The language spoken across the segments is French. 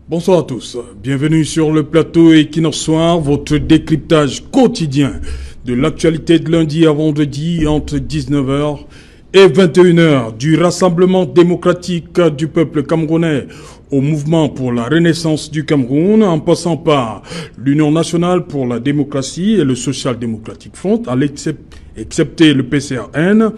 Bonsoir à tous, bienvenue sur le plateau Equinox Soir, votre décryptage quotidien de l'actualité de lundi à vendredi entre 19h et 21h du Rassemblement démocratique du peuple camerounais au mouvement pour la renaissance du Cameroun, en passant par l'Union nationale pour la démocratie et le Social Democratic Front, excepté le PCRN.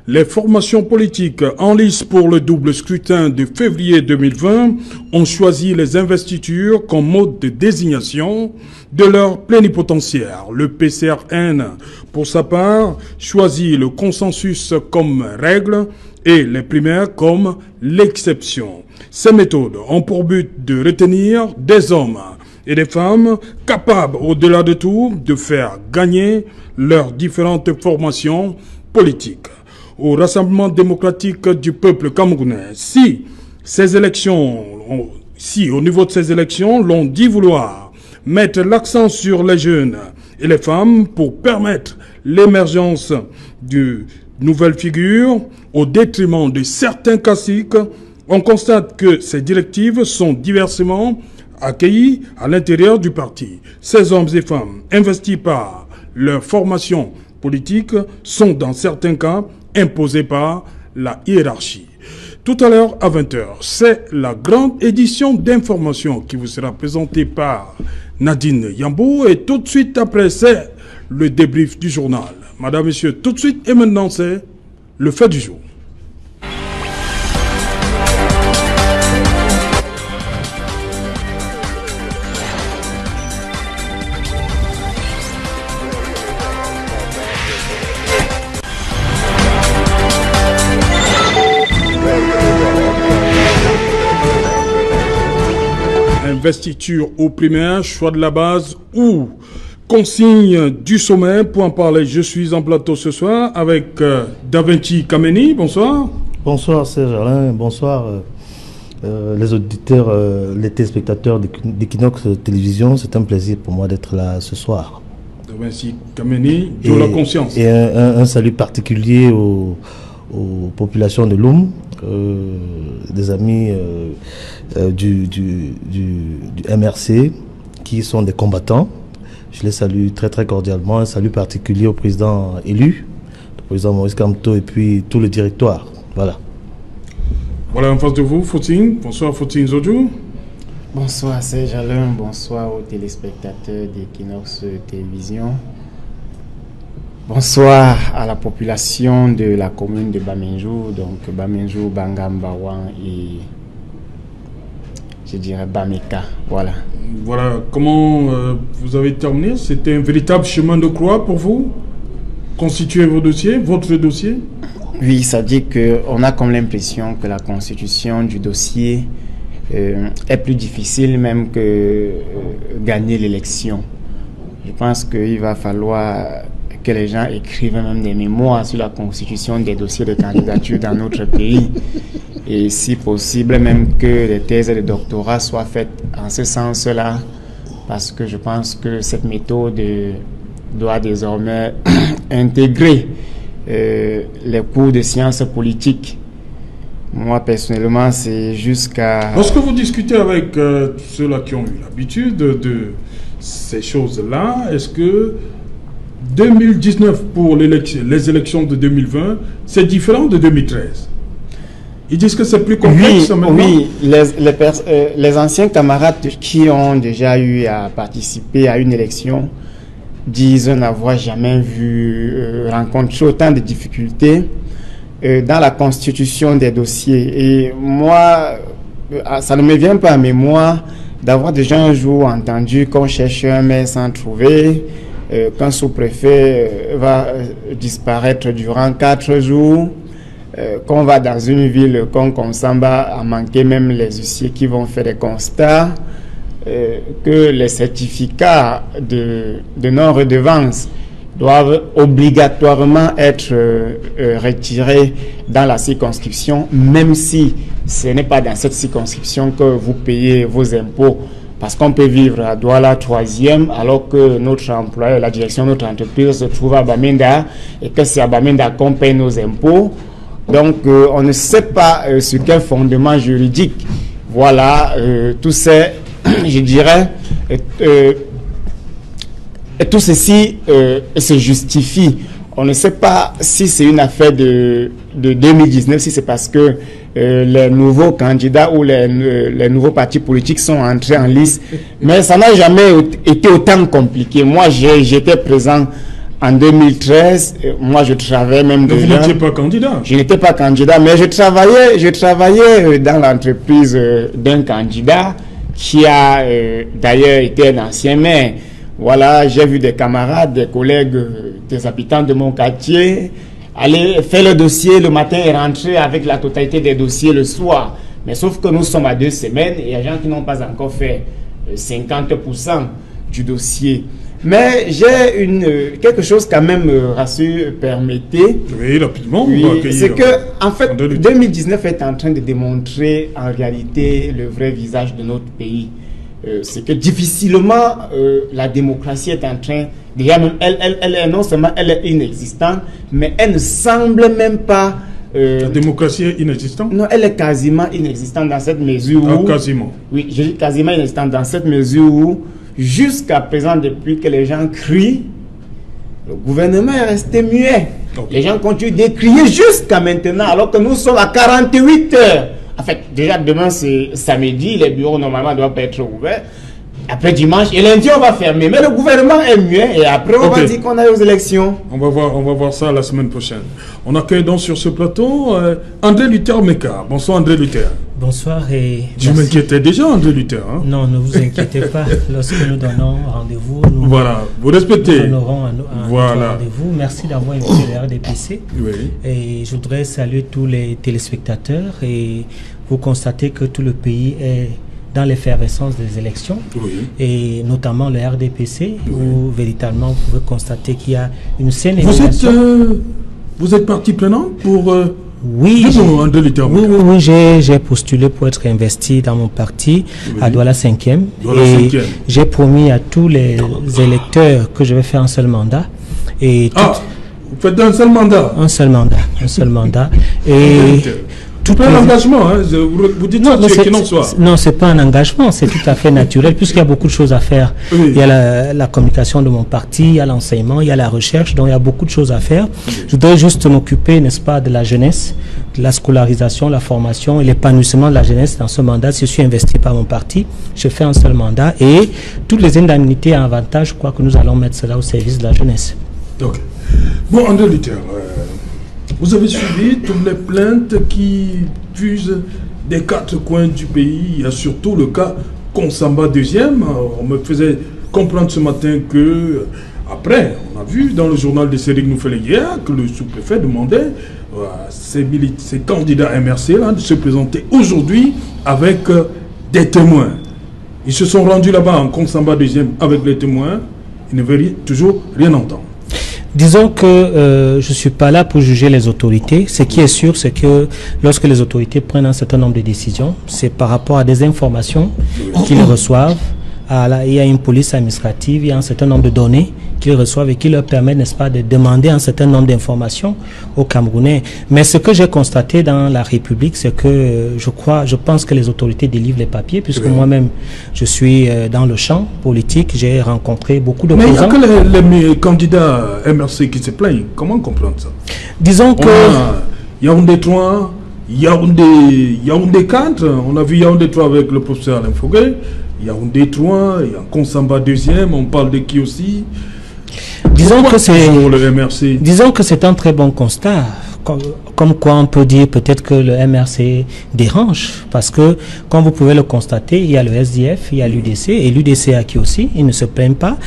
Les formations politiques en lice pour le double scrutin de février 2020 ont choisi les investitures comme mode de désignation de leurs plénipotentiaires. Le PCRN, pour sa part, choisit le consensus comme règle et les primaires comme l'exception. Ces méthodes ont pour but de retenir des hommes et des femmes capables, au-delà de tout, de faire gagner leurs différentes formations politiques. Au Rassemblement démocratique du peuple camerounais, si au niveau de ces élections, l'on dit vouloir mettre l'accent sur les jeunes et les femmes pour permettre l'émergence de nouvelles figures au détriment de certains classiques, on constate que ces directives sont diversement accueillies à l'intérieur du parti. Ces hommes et femmes investis par leur formation politique sont dans certains cas imposés par la hiérarchie. Tout à l'heure à 20h, c'est la grande édition d'information qui vous sera présentée par Nadine Yambo et tout de suite après c'est le débrief du journal. Madame, Monsieur, tout de suite et maintenant c'est le fait du jour. Investiture au primaire, choix de la base ou consigne du sommet. Pour en parler, je suis en plateau ce soir avec Davinci Kameni. Bonsoir. Bonsoir Serge Alain, bonsoir les auditeurs, les téléspectateurs d'Equinox Télévision. C'est un plaisir pour moi d'être là ce soir. Davinci Kameni, de la conscience. Et un salut particulier aux populations de l'Oum, des amis du MRC qui sont des combattants. Je les salue très très cordialement. Un salut particulier au président élu, le président Maurice Kamto et puis tout le directoire. Voilà. Voilà en face de vous, Foutine. Bonsoir Foutine Zodjou. Bonsoir Serge Alain, bonsoir aux téléspectateurs d'Equinox Télévision. Bonsoir à la population de la commune de Bamenjou, donc Bamenjou, Bangambawan et je dirais Bameka. Voilà. Voilà, comment vous avez terminé? C'était un véritable chemin de croix pour vous? Constituer vos dossiers, votre dossier? Oui, ça dit qu'on a comme l'impression que la constitution du dossier est plus difficile même que gagner l'élection. Je pense qu'il va falloir que les gens écrivent même des mémoires sur la constitution des dossiers de candidature dans notre pays. Et si possible, même que les thèses de doctorat soient faites en ce sens-là, parce que je pense que cette méthode doit désormais intégrer les cours de sciences politiques. Moi, personnellement, c'est jusqu'à... Lorsque vous discutez avec ceux-là qui ont eu l'habitude de ces choses-là, est-ce que 2019 pour les élections de 2020, c'est différent de 2013? Ils disent que c'est plus complexe maintenant. Oui, les anciens camarades qui ont déjà eu à participer à une élection disent n'avoir jamais rencontré autant de difficultés dans la constitution des dossiers. Et moi, ça ne me vient pas à mémoire d'avoir déjà un jour entendu qu'on cherche un maire sans trouver, qu'un sous-préfet va disparaître durant 4 jours, qu'on va dans une ville comme Konsamba à manquer même les huissiers qui vont faire des constats, que les certificats de non-redevance doivent obligatoirement être retirés dans la circonscription, même si ce n'est pas dans cette circonscription que vous payez vos impôts. Parce qu'on peut vivre à Douala 3e alors que notre employeur, la direction de notre entreprise se trouve à Bamenda et que c'est à Bamenda qu'on paye nos impôts. Donc on ne sait pas sur quel fondement juridique Voilà, tout je dirais, tout ceci se justifie. On ne sait pas si c'est une affaire de 2019, si c'est parce que les nouveaux candidats ou les nouveaux partis politiques sont entrés en lice. Mais ça n'a jamais été autant compliqué. Moi, j'étais présent en 2013. Moi, je travaillais même déjà. Vous n'étiez pas candidat? Je n'étais pas candidat, mais je travaillais dans l'entreprise d'un candidat qui a d'ailleurs été un ancien maire. Voilà, j'ai vu des camarades, des collègues, des habitants de mon quartier aller faire le dossier le matin et rentrer avec la totalité des dossiers le soir. Mais sauf que nous sommes à 2 semaines et il y a des gens qui n'ont pas encore fait 50% du dossier. Mais j'ai quelque chose quand même, rassure, permettez. Oui, rapidement. Oui, c'est que, en fait, 2019 est en train de démontrer en réalité le vrai visage de notre pays. C'est que difficilement la démocratie est en train, déjà même, elle est non seulement elle est inexistante, mais elle ne semble même pas... la démocratie est inexistante? Non, elle est quasiment inexistante dans cette mesure où... quasiment. Oui, je dis quasiment inexistante dans cette mesure où, jusqu'à présent, depuis que les gens crient, le gouvernement est resté muet. Okay. Les gens continuent de crier jusqu'à maintenant, alors que nous sommes à 48 heures. En fait, déjà demain c'est samedi, les bureaux normalement doivent être ouverts. Après dimanche et lundi on va fermer. Mais le gouvernement est muet et après on va dire qu'on a aux élections. On va voir ça la semaine prochaine. On accueille donc sur ce plateau André Luther Meka. Bonsoir André Luther. Bonsoir et... Je m'inquiétais déjà André Luther. Hein? Non, ne vous inquiétez pas. Lorsque nous donnons rendez-vous, nous vous respectez. Nous honorons un rendez-vous. Merci d'avoir invité le RDPC. Oui. Et je voudrais saluer tous les téléspectateurs et vous constatez que tout le pays est dans l'effervescence des élections, et notamment le RDPC, où véritablement vous pouvez constater qu'il y a une saine émulation. Vous êtes partie prenante pour... Oui, j'ai postulé pour être investi dans mon parti à Douala 5e. Et j'ai promis à tous les électeurs que je vais faire un seul mandat. Et vous faites un seul mandat? Un seul mandat. Et... Tout un engagement, hein? Vous dites non, non, c'est pas un engagement, c'est tout à fait naturel, puisqu'il y a beaucoup de choses à faire. Oui. Il y a la communication de mon parti, il y a l'enseignement, il y a la recherche, donc il y a beaucoup de choses à faire. Je voudrais juste m'occuper, n'est-ce pas, de la jeunesse, de la scolarisation, la formation et l'épanouissement de la jeunesse dans ce mandat. Si je suis investi par mon parti, je fais un seul mandat et toutes les indemnités et avantages, je crois que nous allons mettre cela au service de la jeunesse. Ok. Bon, André Luther, vous avez suivi toutes les plaintes qui fusent des 4 coins du pays. Il y a surtout le cas Konsamba 2e. On me faisait comprendre ce matin que, après, on a vu dans le journal de Cédric Noufélé hier que le sous-préfet demandait à ces candidats MRC là, de se présenter aujourd'hui avec des témoins. Ils se sont rendus là-bas en Konsamba 2e avec les témoins. Ils ne veulent toujours rien entendre. Disons que je ne suis pas là pour juger les autorités. Ce qui est sûr, c'est que lorsque les autorités prennent un certain nombre de décisions, c'est par rapport à des informations qu'ils reçoivent. Il y a une police administrative, il y a un certain nombre de données qu'ils reçoivent et qui leur permettent, n'est-ce pas, de demander un certain nombre d'informations aux Camerounais. Mais ce que j'ai constaté dans la République, c'est que je pense que les autorités délivrent les papiers, puisque moi-même, je suis dans le champ politique, j'ai rencontré beaucoup de... Mais il n'y a que les candidats MRC qui se plaignent. Comment comprendre ça? Disons que... Yaoundé 3, Yaoundé 4, on a vu Yaoundé 3 avec le professeur Alain Foguet. Yaoundé 3, il y a Konsamba 2e, on parle de qui aussi? Disons que c'est un très bon constat. Comme quoi on peut dire peut-être que le MRC dérange, parce que, comme vous pouvez le constater, il y a le SDF, il y a l'UDC, et l'UDC a qui aussi, ils ne se plaignent pas.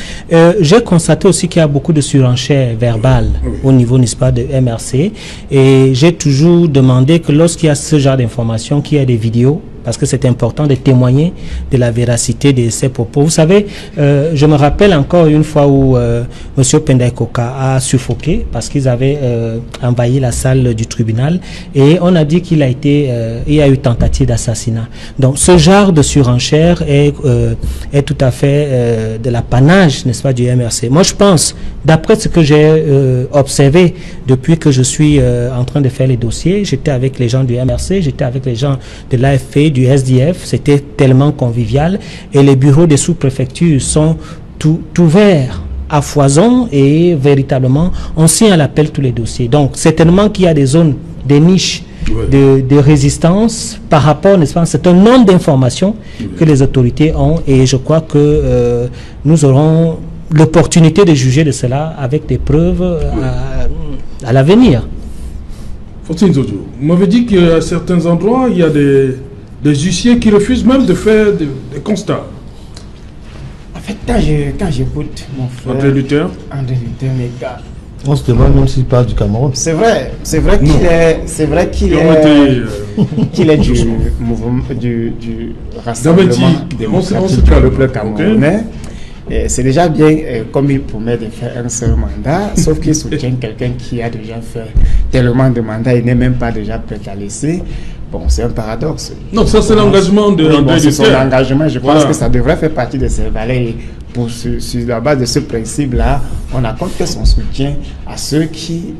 J'ai constaté aussi qu'il y a beaucoup de surenchères verbales au niveau, n'est-ce pas, de MRC, et j'ai toujours demandé que lorsqu'il y a ce genre d'informations, qu'il y ait des vidéos, parce que c'est important de témoigner de la véracité de ces propos. Vous savez, je me rappelle encore une fois où M. Penday Koka a suffoqué parce qu'ils avaient envahi la salle du tribunal et on a dit qu'il a été, il y a eu tentative d'assassinat. Donc ce genre de surenchère est tout à fait de l'apanage, n'est-ce pas, du MRC. Moi je pense, d'après ce que j'ai observé depuis que je suis en train de faire les dossiers, j'étais avec les gens du MRC, j'étais avec les gens de l'AFP, du SDF, c'était tellement convivial et les bureaux des sous-préfectures sont tout ouverts à foison et véritablement on signe à l'appel tous les dossiers. Donc certainement qu'il y a des zones, des niches de résistance par rapport, n'est-ce pas, c'est un nombre d'informations que les autorités ont et je crois que nous aurons l'opportunité de juger de cela avec des preuves à l'avenir. Fortune Zodio, vous m'avez dit qu'à certains endroits, il y a des huissiers qui refusent même de faire des constats. En fait, quand j'écoute mon frère André Luther, Meka, on se demande même s'il parle du Cameroun. c'est vrai qu'il est du mouvement du rassemblement démocratique du peuple camerounais. C'est déjà bien comme il promet de faire un seul mandat, sauf qu'il soutient quelqu'un qui a déjà fait tellement de mandats, il n'est même pas déjà prêt à laisser. Bon, c'est un paradoxe. Non, ça c'est l'engagement de André Luther. Son engagement, je pense que ça devrait faire partie de ses valeurs. Et sur la base de ce principe-là, on accorde que son soutien à ceux qui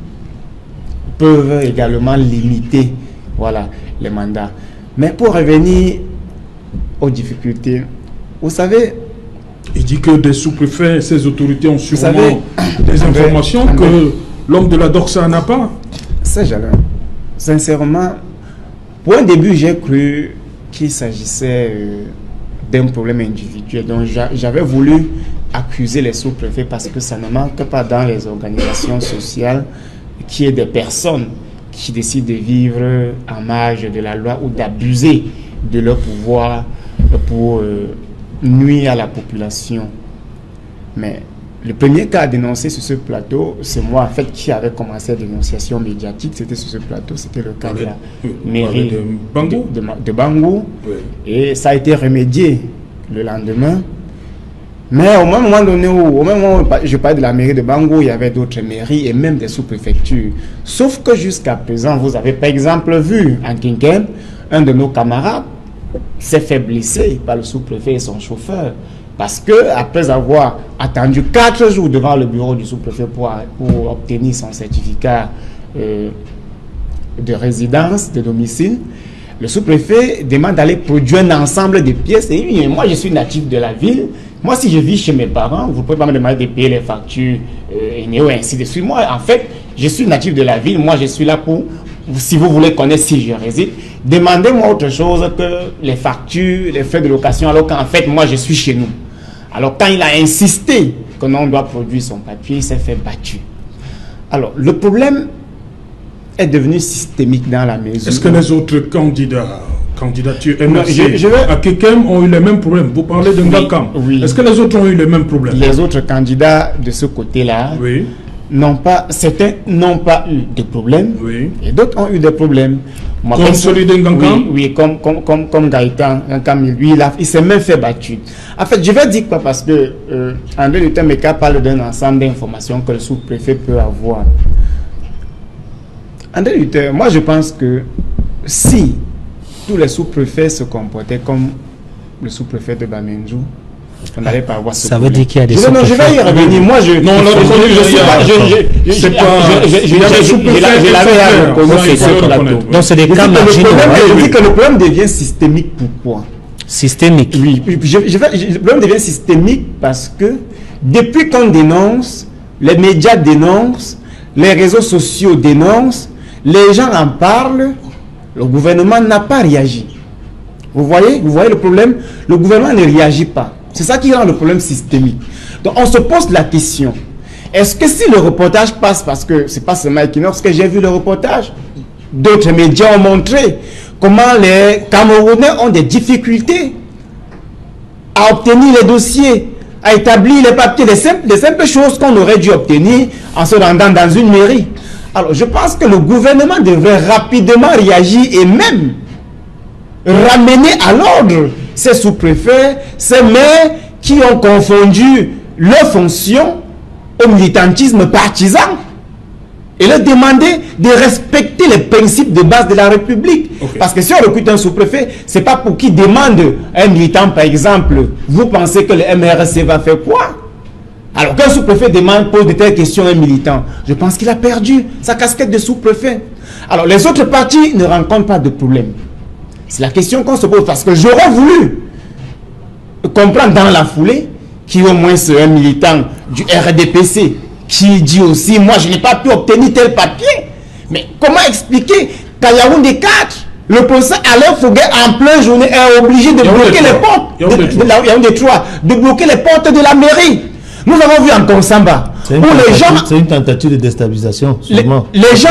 peuvent également limiter, voilà, les mandats. Mais pour revenir aux difficultés, vous savez, il dit que des sous-préfets, ces autorités ont sûrement des informations André, que l'homme de la Doxa n'a pas. C'est jaleur. Sincèrement, pour un début, j'ai cru qu'il s'agissait d'un problème individuel. Donc, j'avais voulu accuser les sous-préfets parce que ça ne manque pas dans les organisations sociales qu'il y ait des personnes qui décident de vivre en marge de la loi ou d'abuser de leur pouvoir pour nuire à la population. Mais le premier cas à dénoncer sur ce plateau, c'est moi en fait qui avait commencé la dénonciation médiatique. C'était sur ce plateau, c'était le cas de la mairie de Bangou. Oui. Et ça a été remédié le lendemain. Mais au même moment donné où je parlais de la mairie de Bangou, il y avait d'autres mairies et même des sous-préfectures. Sauf que jusqu'à présent, vous avez par exemple vu en Kinkem, un de nos camarades s'est fait blesser par le sous-préfet et son chauffeur. Parce que après avoir attendu 4 jours devant le bureau du sous-préfet pour obtenir son certificat de résidence, de domicile, le sous-préfait demande d'aller produire un ensemble de pièces. Et oui, moi je suis natif de la ville. Moi, si je vis chez mes parents, vous ne pouvez pas me demander de payer les factures et ainsi de suite. Moi, en fait, je suis natif de la ville. Moi, je suis là pour, si vous voulez connaître si je réside, demandez-moi autre chose que les factures, les frais de location, alors qu'en fait, moi, je suis chez nous. Alors, quand il a insisté que l'on doit produire son papier, il s'est fait battu. Alors, le problème est devenu systémique dans la maison. Est-ce que les autres candidatures MRC à Kekem ont eu les mêmes problèmes? Vous parlez de Ngakam. Oui. Est-ce que les autres ont eu les mêmes problèmes? Les autres candidats de ce côté-là, oui, certains n'ont pas eu de problèmes, oui, et d'autres ont eu des problèmes. Moi, comme celui de Ngakam? Oui, comme Gaëtan, lui, il s'est même fait battu. En fait, je vais dire quoi, parce que André Luther Meka parle d'un ensemble d'informations que le sous-préfet peut avoir. André Luther, moi je pense que si tous les sous-préfets se comportaient comme le sous-préfet de Bamendjou, on n'allait pas avoir ce problème. Ça veut dire qu'il y a des sous-préfets. Non, je vais y revenir. Moi, je... Non, là, donc c'est des cas marginaux. Je dis que le problème devient systémique. Pourquoi? Systémique. Oui, le problème devient systémique parce que depuis qu'on dénonce, les médias dénoncent, les réseaux sociaux dénoncent, les gens en parlent, le gouvernement n'a pas réagi. Vous voyez le problème? Le gouvernement ne réagit pas. C'est ça qui rend le problème systémique. Donc on se pose la question, est-ce que si le reportage passe, parce que c'est pas seulement Equinox que j'ai vu le reportage, d'autres médias ont montré comment les Camerounais ont des difficultés à obtenir les dossiers, à établir les papiers, des simples choses qu'on aurait dû obtenir en se rendant dans une mairie. Alors je pense que le gouvernement devrait rapidement réagir et même ramener à l'ordre ces sous-préfets, ces maires qui ont confondu leurs fonctions au militantisme partisan et leur demander de respecter les principes de base de la République. Okay. Parce que si on recrute un sous-préfet, c'est pas pour qu'il demande à un militant, par exemple, vous pensez que le MRC va faire quoi? Alors qu'un sous-préfet pose de telles questions à un militant, je pense qu'il a perdu sa casquette de sous-préfet. Alors les autres partis ne rencontrent pas de problème. C'est la question qu'on se pose, parce que j'aurais voulu comprendre dans la foulée qu'il y a au moins un militant du RDPC qui dit aussi, moi je n'ai pas pu obtenir tel papier. Mais comment expliquer qu'à Yaoundé 4, le professeur Alain Fouguet en pleine journée est obligé de bloquer les portes Yaoundé 3, de bloquer les portes de la mairie. Nous avons vu en Konsamba où les gens... C'est une tentative de déstabilisation, sûrement. Les gens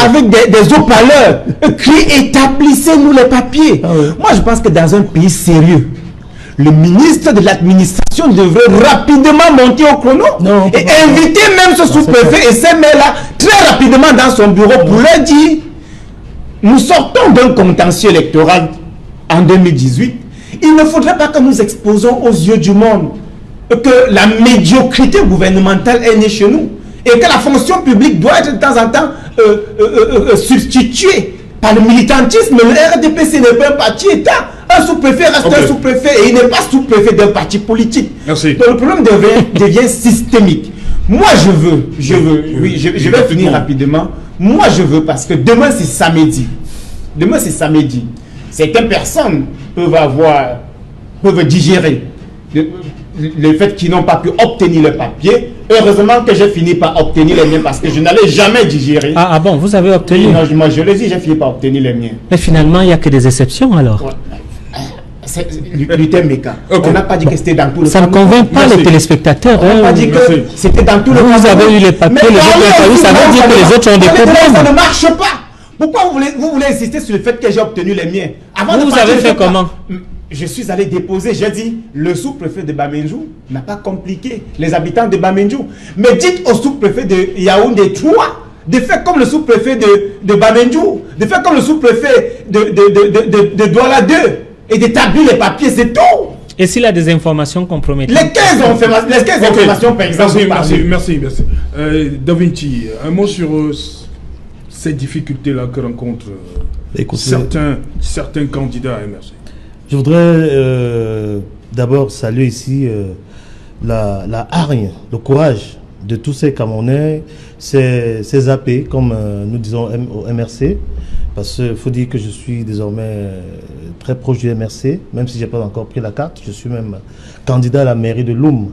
avec des haut-parleurs crient, établissez-nous les papiers. Ah oui. Moi je pense que dans un pays sérieux, le ministre de l'administration devrait rapidement monter au chrono et inviter même ce sous-préfet et ces maires-là très rapidement dans son bureau pour leur dire, nous sortons d'un contentieux électoral en 2018, il ne faudrait pas que nous exposons aux yeux du monde que la médiocrité gouvernementale est née chez nous et que la fonction publique doit être de temps en temps substituée par le militantisme. Le RDPC n'est pas un parti État. Un sous-préfet reste un sous-préfet et il n'est pas sous-préfet d'un parti politique. Merci. Donc le problème devient systémique. Moi je vais finir rapidement. Moi je veux, parce que demain c'est samedi. Demain c'est samedi. Certaines personnes peuvent digérer le fait qu'ils n'ont pas pu obtenir le papier. Heureusement que j'ai fini par obtenir les miens parce que je n'allais jamais digérer. Ah bon, vous avez obtenu? Non, moi je le dis, j'ai fini par obtenir les miens. Mais finalement, il n'y a que des exceptions alors. Ouais. L'UTMECA. On n'a pas dit que c'était dans tout le Ça ne convainc pas les téléspectateurs. On n'a pas dit que c'était dans tout le Vous avez eu les papiers, les autres, ça veut dire que les autres ont des problèmes. Ça ne marche pas. Pourquoi vous voulez insister sur le fait que j'ai obtenu les miens? Vous avez fait comment? Je suis allé déposer, j'ai dit, le sous-préfet de Bamenjou n'a pas compliqué les habitants de Bamenjou. Mais dites au sous-préfet de Yaoundé 3 de faire comme le sous-préfet de Bamenjou, de faire comme le sous-préfet de Douala 2 et d'établir les papiers, c'est tout. Et s'il a des informations compromettantes? Les 15 informations, par exemple. Merci. Da Vinci, un mot sur ces difficultés-là que rencontrent certains candidats à MRC. Je voudrais d'abord saluer ici la hargne, le courage de tous ces Camerounais, ces AP, comme nous disons au MRC, parce qu'il faut dire que je suis désormais très proche du MRC, même si je n'ai pas encore pris la carte. Je suis même candidat à la mairie de Loum,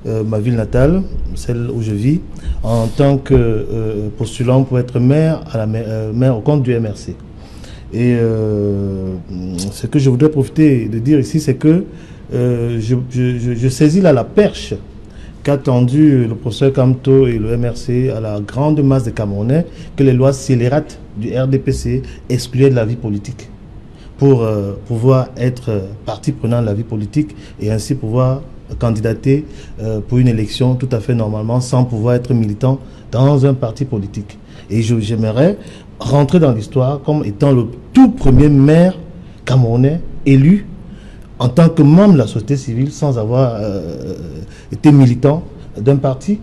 ma ville natale, celle où je vis, en tant que postulant pour être maire au compte du MRC. Et ce que je voudrais profiter de dire ici, c'est que je saisis là la perche qu'a tendu le professeur Kamto et le MRC à la grande masse des Camerounais, que les lois scélérates du RDPC excluaient de la vie politique pour pouvoir être partie prenante de la vie politique et ainsi pouvoir candidater pour une élection tout à fait normalement sans pouvoir être militant dans un parti politique. Et j'aimerais rentrer dans l'histoire comme étant le tout premier maire camerounais élu en tant que membre de la société civile sans avoir été militant d'un parti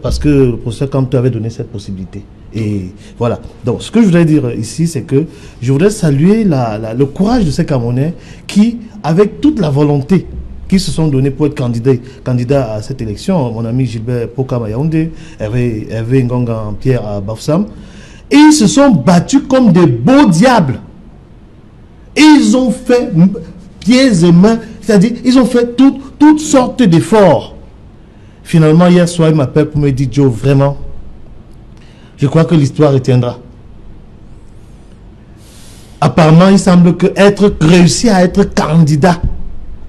parce que le professeur Kamto avait donné cette possibilité. Et voilà. Donc ce que je voudrais dire ici, c'est que je voudrais saluer le courage de ces Camerounais qui, avec toute la volonté qui se sont donnés pour être candidats à cette élection, mon ami Gilbert Pokam à Yaoundé, Hervé Ngongan Pierre à Bafoussam, et ils se sont battus comme des beaux diables. Et ils ont fait pieds et mains, c'est-à-dire ils ont fait toutes sortes d'efforts. Finalement, hier soir, il m'appelle pour me dire, Joe, vraiment, je crois que l'histoire retiendra. Apparemment, il semble que réussir à être candidat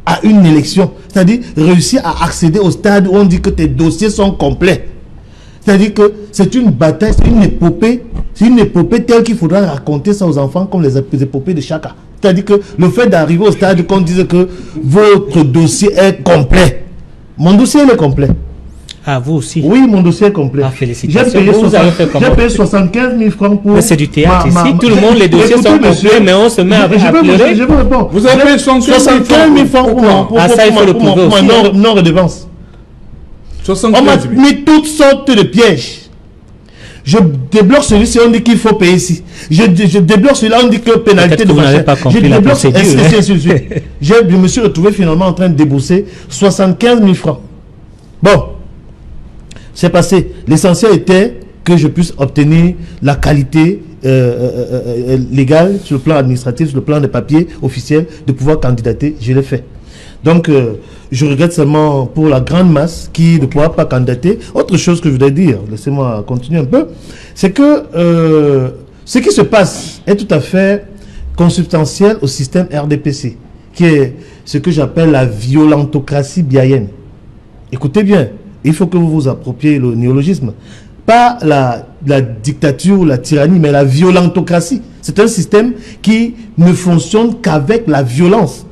à une élection, c'est-à-dire réussir à accéder au stade où on dit que tes dossiers sont complets. C'est-à-dire que c'est une bataille, c'est une épopée telle qu'il faudra raconter ça aux enfants comme les épopées de Chaka. C'est-à-dire que le fait d'arriver au stade qu'on dise que votre dossier est complet. Mon dossier est complet. Ah, vous aussi? Oui, mon dossier est complet. Ah, félicitations. J'ai payé 75 000 francs pour... Mais c'est du théâtre ici. Tout le monde, les dossiers sont complets, mais on se met à pleurer. Je vous réponds. Vous avez payé 75 000 francs pour ma non-redevance. On m'a mis toutes sortes de pièges. Je débloque celui-ci, on dit qu'il faut payer ici. Je débloque celui-là, on dit que pénalité de machin. Vous n'avez pas compris la procédure. Je me suis retrouvé finalement en train de débourser 75 000 francs. Bon, c'est passé. L'essentiel était que je puisse obtenir la qualité légal, sur le plan administratif, sur le plan des papiers officiels, de pouvoir candidater. Je l'ai fait. Donc, je regrette seulement pour la grande masse qui ne pourra pas candidater. Autre chose que je voudrais dire, laissez-moi continuer un peu, c'est que ce qui se passe est tout à fait consubstantiel au système RDPC, qui est ce que j'appelle la violentocratie biaïenne. Écoutez bien, il faut que vous vous appropriez le néologisme. Pas la dictature ou la tyrannie, mais la violentocratie. C'est un système qui ne fonctionne qu'avec la violence.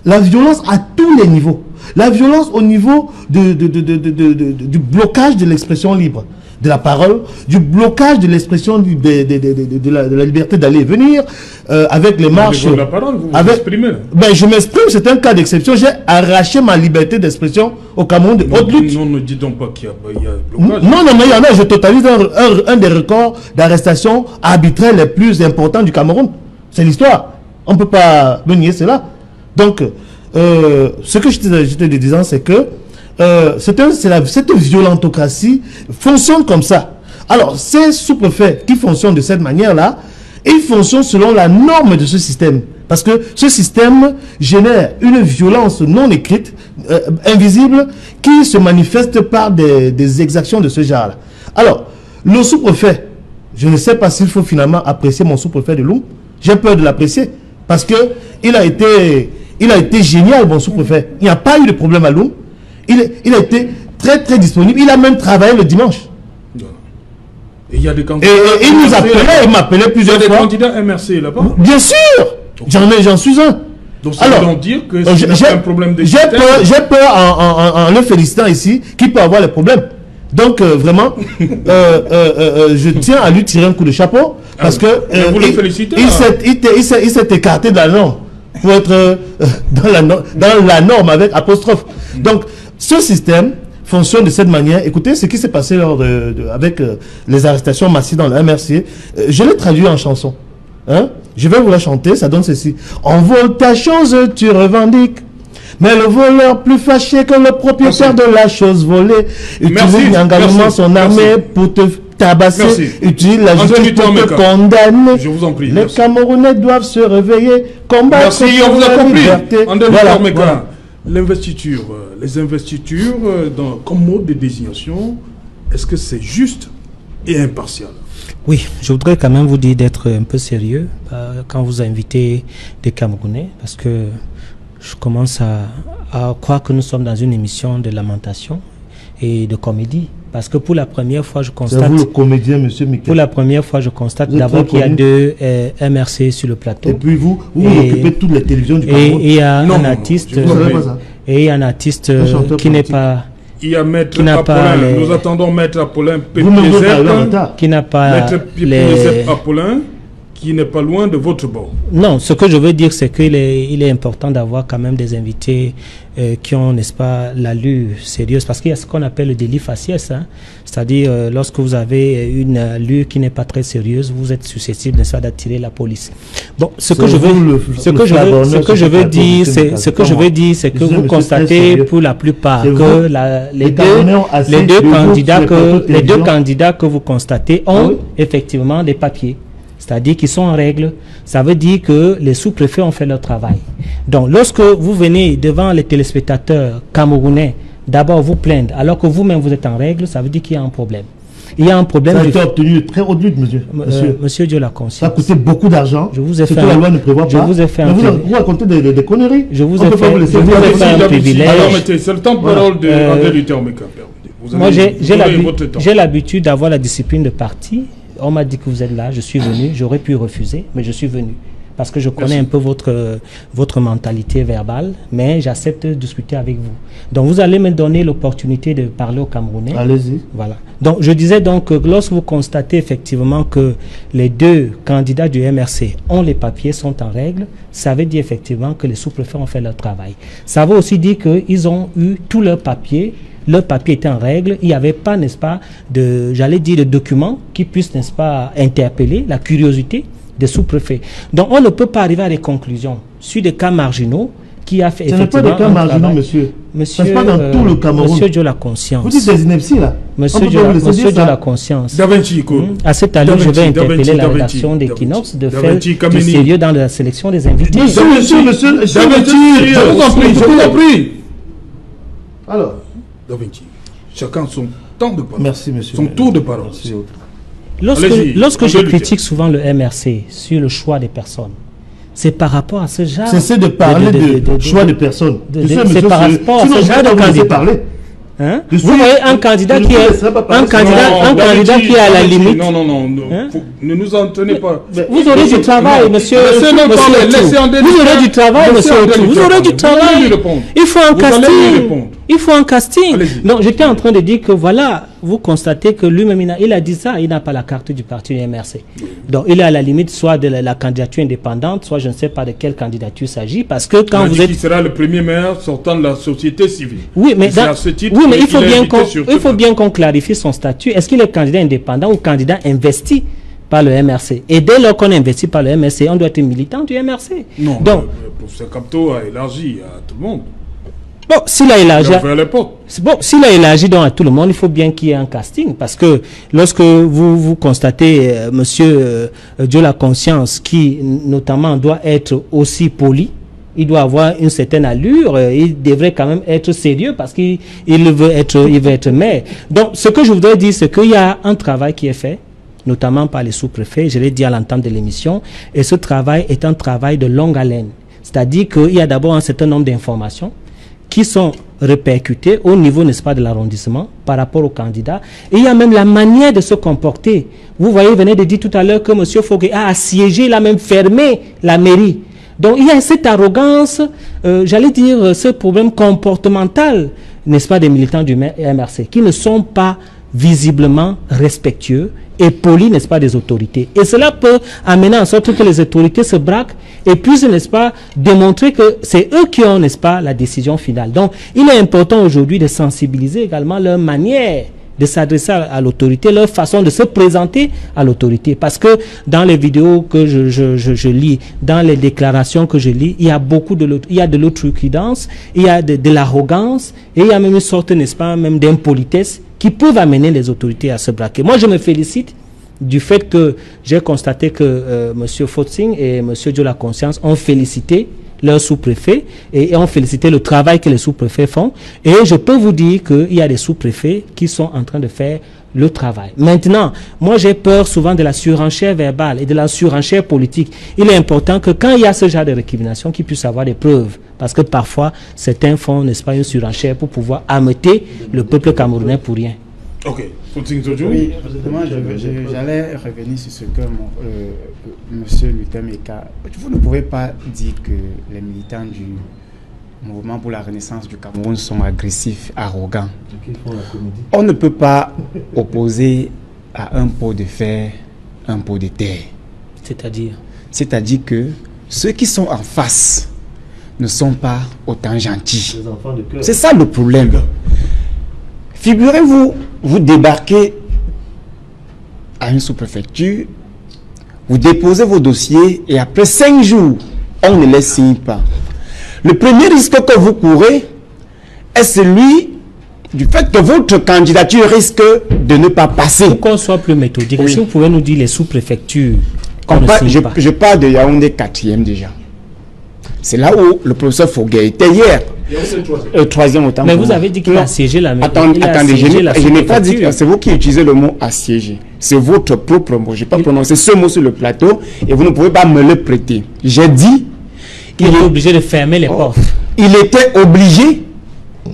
La violence à tous les niveaux. La violence au niveau du blocage de l'expression libre, de la parole, du blocage de l'expression de la liberté d'aller et venir, avec les marches. La parole, vous vous exprimez. Ben, je m'exprime, c'est un cas d'exception. J'ai arraché ma liberté d'expression au Cameroun de haute lutte. Non, ne dis donc pas qu'il y a blocage. Non, mais il y en a. Je totalise un des records d'arrestation arbitraire les plus importants du Cameroun. C'est l'histoire. On ne peut pas nier cela. Donc, ce que je te disais, c'est que cette violentocratie fonctionne comme ça. Alors, ces sous-préfets qui fonctionnent de cette manière-là, ils fonctionnent selon la norme de ce système. Parce que ce système génère une violence non écrite, invisible, qui se manifeste par des exactions de ce genre-là. Alors, le sous-préfet, je ne sais pas s'il faut finalement apprécier mon sous-préfet de Loum. J'ai peur de l'apprécier. Parce que il a été génial, mon sous-préfet. Il n'y a pas eu de problème à Loum. Il a été très très disponible. Il a même travaillé le dimanche. Et il y a des candidats. Et il nous appelait, il m'appelait plusieurs fois. Il y a des candidats MRC là-bas. Bien sûr. J'en suis un. Donc ça veut donc dire que c'est un problème de système. J'ai peur en le félicitant ici qu'il peut avoir les problèmes. Donc vraiment, je tiens à lui tirer un coup de chapeau parce que vous le félicitez, il s'est écarté de la norme pour être dans la norme avec apostrophe. Donc ce système fonctionne de cette manière. Écoutez ce qui s'est passé avec les arrestations massives dans le MRC. Je l'ai traduit en chanson. Hein? Je vais vous la chanter, ça donne ceci. On vole ta chose, tu revendiques. Mais le voleur plus fâché que le propriétaire de la chose volée utilise également son armée pour te tabasser, utilise la justice pour te condamner. Je vous en prie. Les Camerounais doivent se réveiller, combattre contre la liberté. Voilà. L'investiture, les investitures comme mode de désignation, est-ce que c'est juste et impartial? Oui, je voudrais quand même vous dire d'être un peu sérieux quand vous invitez des Camerounais, parce que je commence à croire que nous sommes dans une émission de lamentation et de comédie. Parce que pour la première fois, je constate... C'est vous le comédien, monsieur Mikel. Pour la première fois, je constate d'abord qu'il y a deux MRC sur le plateau. Et puis vous occupez toutes les télévisions du Cameroun. Et il y a un artiste... Et il y a un artiste qui n'est pas... Il y a Maître Apollin, nous attendons Maître Apollin qui n'a pas Apollin, qui n'est pas loin de votre bord. Non, ce que je veux dire, c'est qu'il est important d'avoir quand même des invités qui ont, n'est-ce pas, l'allure sérieuse, parce qu'il y a ce qu'on appelle le délit faciès, hein? C'est-à-dire lorsque vous avez une allure qui n'est pas très sérieuse, vous êtes susceptible, n'est-ce pas, d'attirer la police. Bon, ce que je veux dire, c'est que vous constatez pour la plupart que les deux candidats que vous constatez ont effectivement des papiers. C'est-à-dire qu'ils sont en règle. Ça veut dire que les sous-préfets ont fait leur travail. Donc, lorsque vous venez devant les téléspectateurs camerounais, d'abord vous plaindre, alors que vous-même vous êtes en règle, ça veut dire qu'il y a un problème. Il y a un problème. Ça a été obtenu de très haute lutte, monsieur. Monsieur Dieu l'a conscience. Ça a coûté beaucoup d'argent. Je vous ai fait que la loi ne prévoit pas. Je vous ai fait vous racontez des conneries. Je vous ai fait un privilège. Alors, c'est le temps de parole de Luther Meka. Moi, j'ai l'habitude d'avoir la discipline de parti. On m'a dit que vous êtes là, je suis venu, j'aurais pu refuser, mais je suis venu. Parce que je connais un peu votre mentalité verbale, mais j'accepte de discuter avec vous. Donc vous allez me donner l'opportunité de parler aux Camerounais. Allez-y. Voilà. Donc je disais donc que lorsque vous constatez effectivement que les deux candidats du MRC ont les papiers, sont en règle, ça veut dire effectivement que les sous-préfets ont fait leur travail. Ça veut aussi dire qu'ils ont eu tous leurs papiers. Leur papier était en règle, il n'y avait pas, n'est-ce pas, de documents qui puissent, n'est-ce pas, interpeller la curiosité des sous-préfets. Donc on ne peut pas arriver à des conclusions sur des cas marginaux qui a fait ce n'est pas des cas marginaux, monsieur. Monsieur, ça se passe dans tout le Cameroun. Monsieur Dieu la conscience. Vous dites des inepties là. Monsieur Dieu la conscience. Da Vinci, à cette allure, je vais interpeller la rédaction d'Equinox de faire du sérieux dans la sélection des invités. Monsieur, Da Vinci, je vous en prie. Alors, Da Vinci, chacun son temps de parole. Merci, monsieur. Son tour de parole. Lorsque je critique souvent le MRC sur le choix des personnes, c'est par rapport à ce genre... Cessez de parler de choix de personnes. C'est par rapport à ce genre de candidat. Hein? Vous voyez un candidat qui est à la limite. Non, ne nous en tenez pas. Vous aurez du travail, monsieur. Vous aurez du travail, monsieur. Vous aurez du travail. Il faut un casting. Il faut un casting. Donc, j'étais en train de dire que voilà, vous constatez que lui-même, il a dit ça, il n'a pas la carte du parti du MRC. Donc, il est à la limite soit de la candidature indépendante, soit je ne sais pas de quelle candidature il s'agit, parce que quand vous êtes... qui sera le premier maire sortant de la société civile. Oui, mais il faut bien qu'on clarifie son statut. Est-ce qu'il est candidat indépendant ou candidat investi par le MRC? Et dès lors qu'on est investi par le MRC, on doit être militant du MRC. Non, donc, le professeur Capto a élargi à tout le monde. Bon, s'il a élargi donc à tout le monde, il faut bien qu'il y ait un casting, parce que lorsque vous constatez monsieur Dieu la conscience, qui notamment doit être aussi poli, il doit avoir une certaine allure, il devrait quand même être sérieux parce qu'il veut être maire. Donc, ce que je voudrais dire, c'est qu'il y a un travail qui est fait, notamment par les sous-préfets, je l'ai dit à l'entame de l'émission, et ce travail est un travail de longue haleine. C'est-à-dire qu'il y a d'abord un certain nombre d'informations qui sont répercutées au niveau, n'est-ce pas, de l'arrondissement par rapport aux candidats. Et il y a même la manière de se comporter. Vous voyez, vous venez de dire tout à l'heure que M. Fogué a assiégé, il a même fermé la mairie. Donc il y a cette arrogance, j'allais dire ce problème comportemental, n'est-ce pas, des militants du MRC, qui ne sont pas visiblement respectueux et polis, n'est-ce pas, des autorités. Et cela peut amener en sorte que les autorités se braquent et puissent, n'est-ce pas, démontrer que c'est eux qui ont, n'est-ce pas, la décision finale. Donc, il est important aujourd'hui de sensibiliser également leur manière de s'adresser à l'autorité, leur façon de se présenter à l'autorité. Parce que dans les vidéos que je lis, dans les déclarations que je lis, il y a beaucoup de l'outrecuidance, il y a de l'arrogance, et il y a même une sorte, n'est-ce pas, même d'impolitesse qui peuvent amener les autorités à se braquer. Moi, je me félicite du fait que j'ai constaté que M. Fotsing et M. Dieu la conscience ont félicité leur sous-préfet et ont félicité le travail que les sous-préfets font. Et je peux vous dire qu'il y a des sous-préfets qui sont en train de faire le travail. Maintenant, moi j'ai peur souvent de la surenchère verbale et de la surenchère politique. Il est important que quand il y a ce genre de récrimination, qu'il puisse avoir des preuves. Parce que parfois, certains font, n'est-ce pas, une surenchère pour pouvoir ameuter le peuple camerounais pour rien. Ok. Oui, justement, j'allais revenir sur ce que monsieur Lutemeka. Vous ne pouvez pas dire que les militants du mouvement pour la renaissance du Cameroun sont agressifs, arrogants. On ne peut pas opposer à un pot de fer un pot de terre. C'est-à-dire que ceux qui sont en face ne sont pas autant gentils. C'est ça le problème. Figurez-vous, vous débarquez à une sous-préfecture, vous déposez vos dossiers et après 5 jours, on ne les signe pas. Le premier risque que vous courez est celui du fait que votre candidature risque de ne pas passer. Pour qu'on soit plus méthodique, si vous pouvez nous dire les sous-préfectures. Je parle de Yaoundé 4e déjà. C'est là où le professeur Fogué était hier. Le 3e autant. Mais vous avez dit qu'il a assiégé la mairie. Attendez, je n'ai pas dit que c'est vous qui utilisez le mot assiégé. C'est votre propre mot. Je n'ai pas prononcé ce mot sur le plateau et vous ne pouvez pas me le prêter. J'ai dit qu'il est obligé de fermer les portes. Il était obligé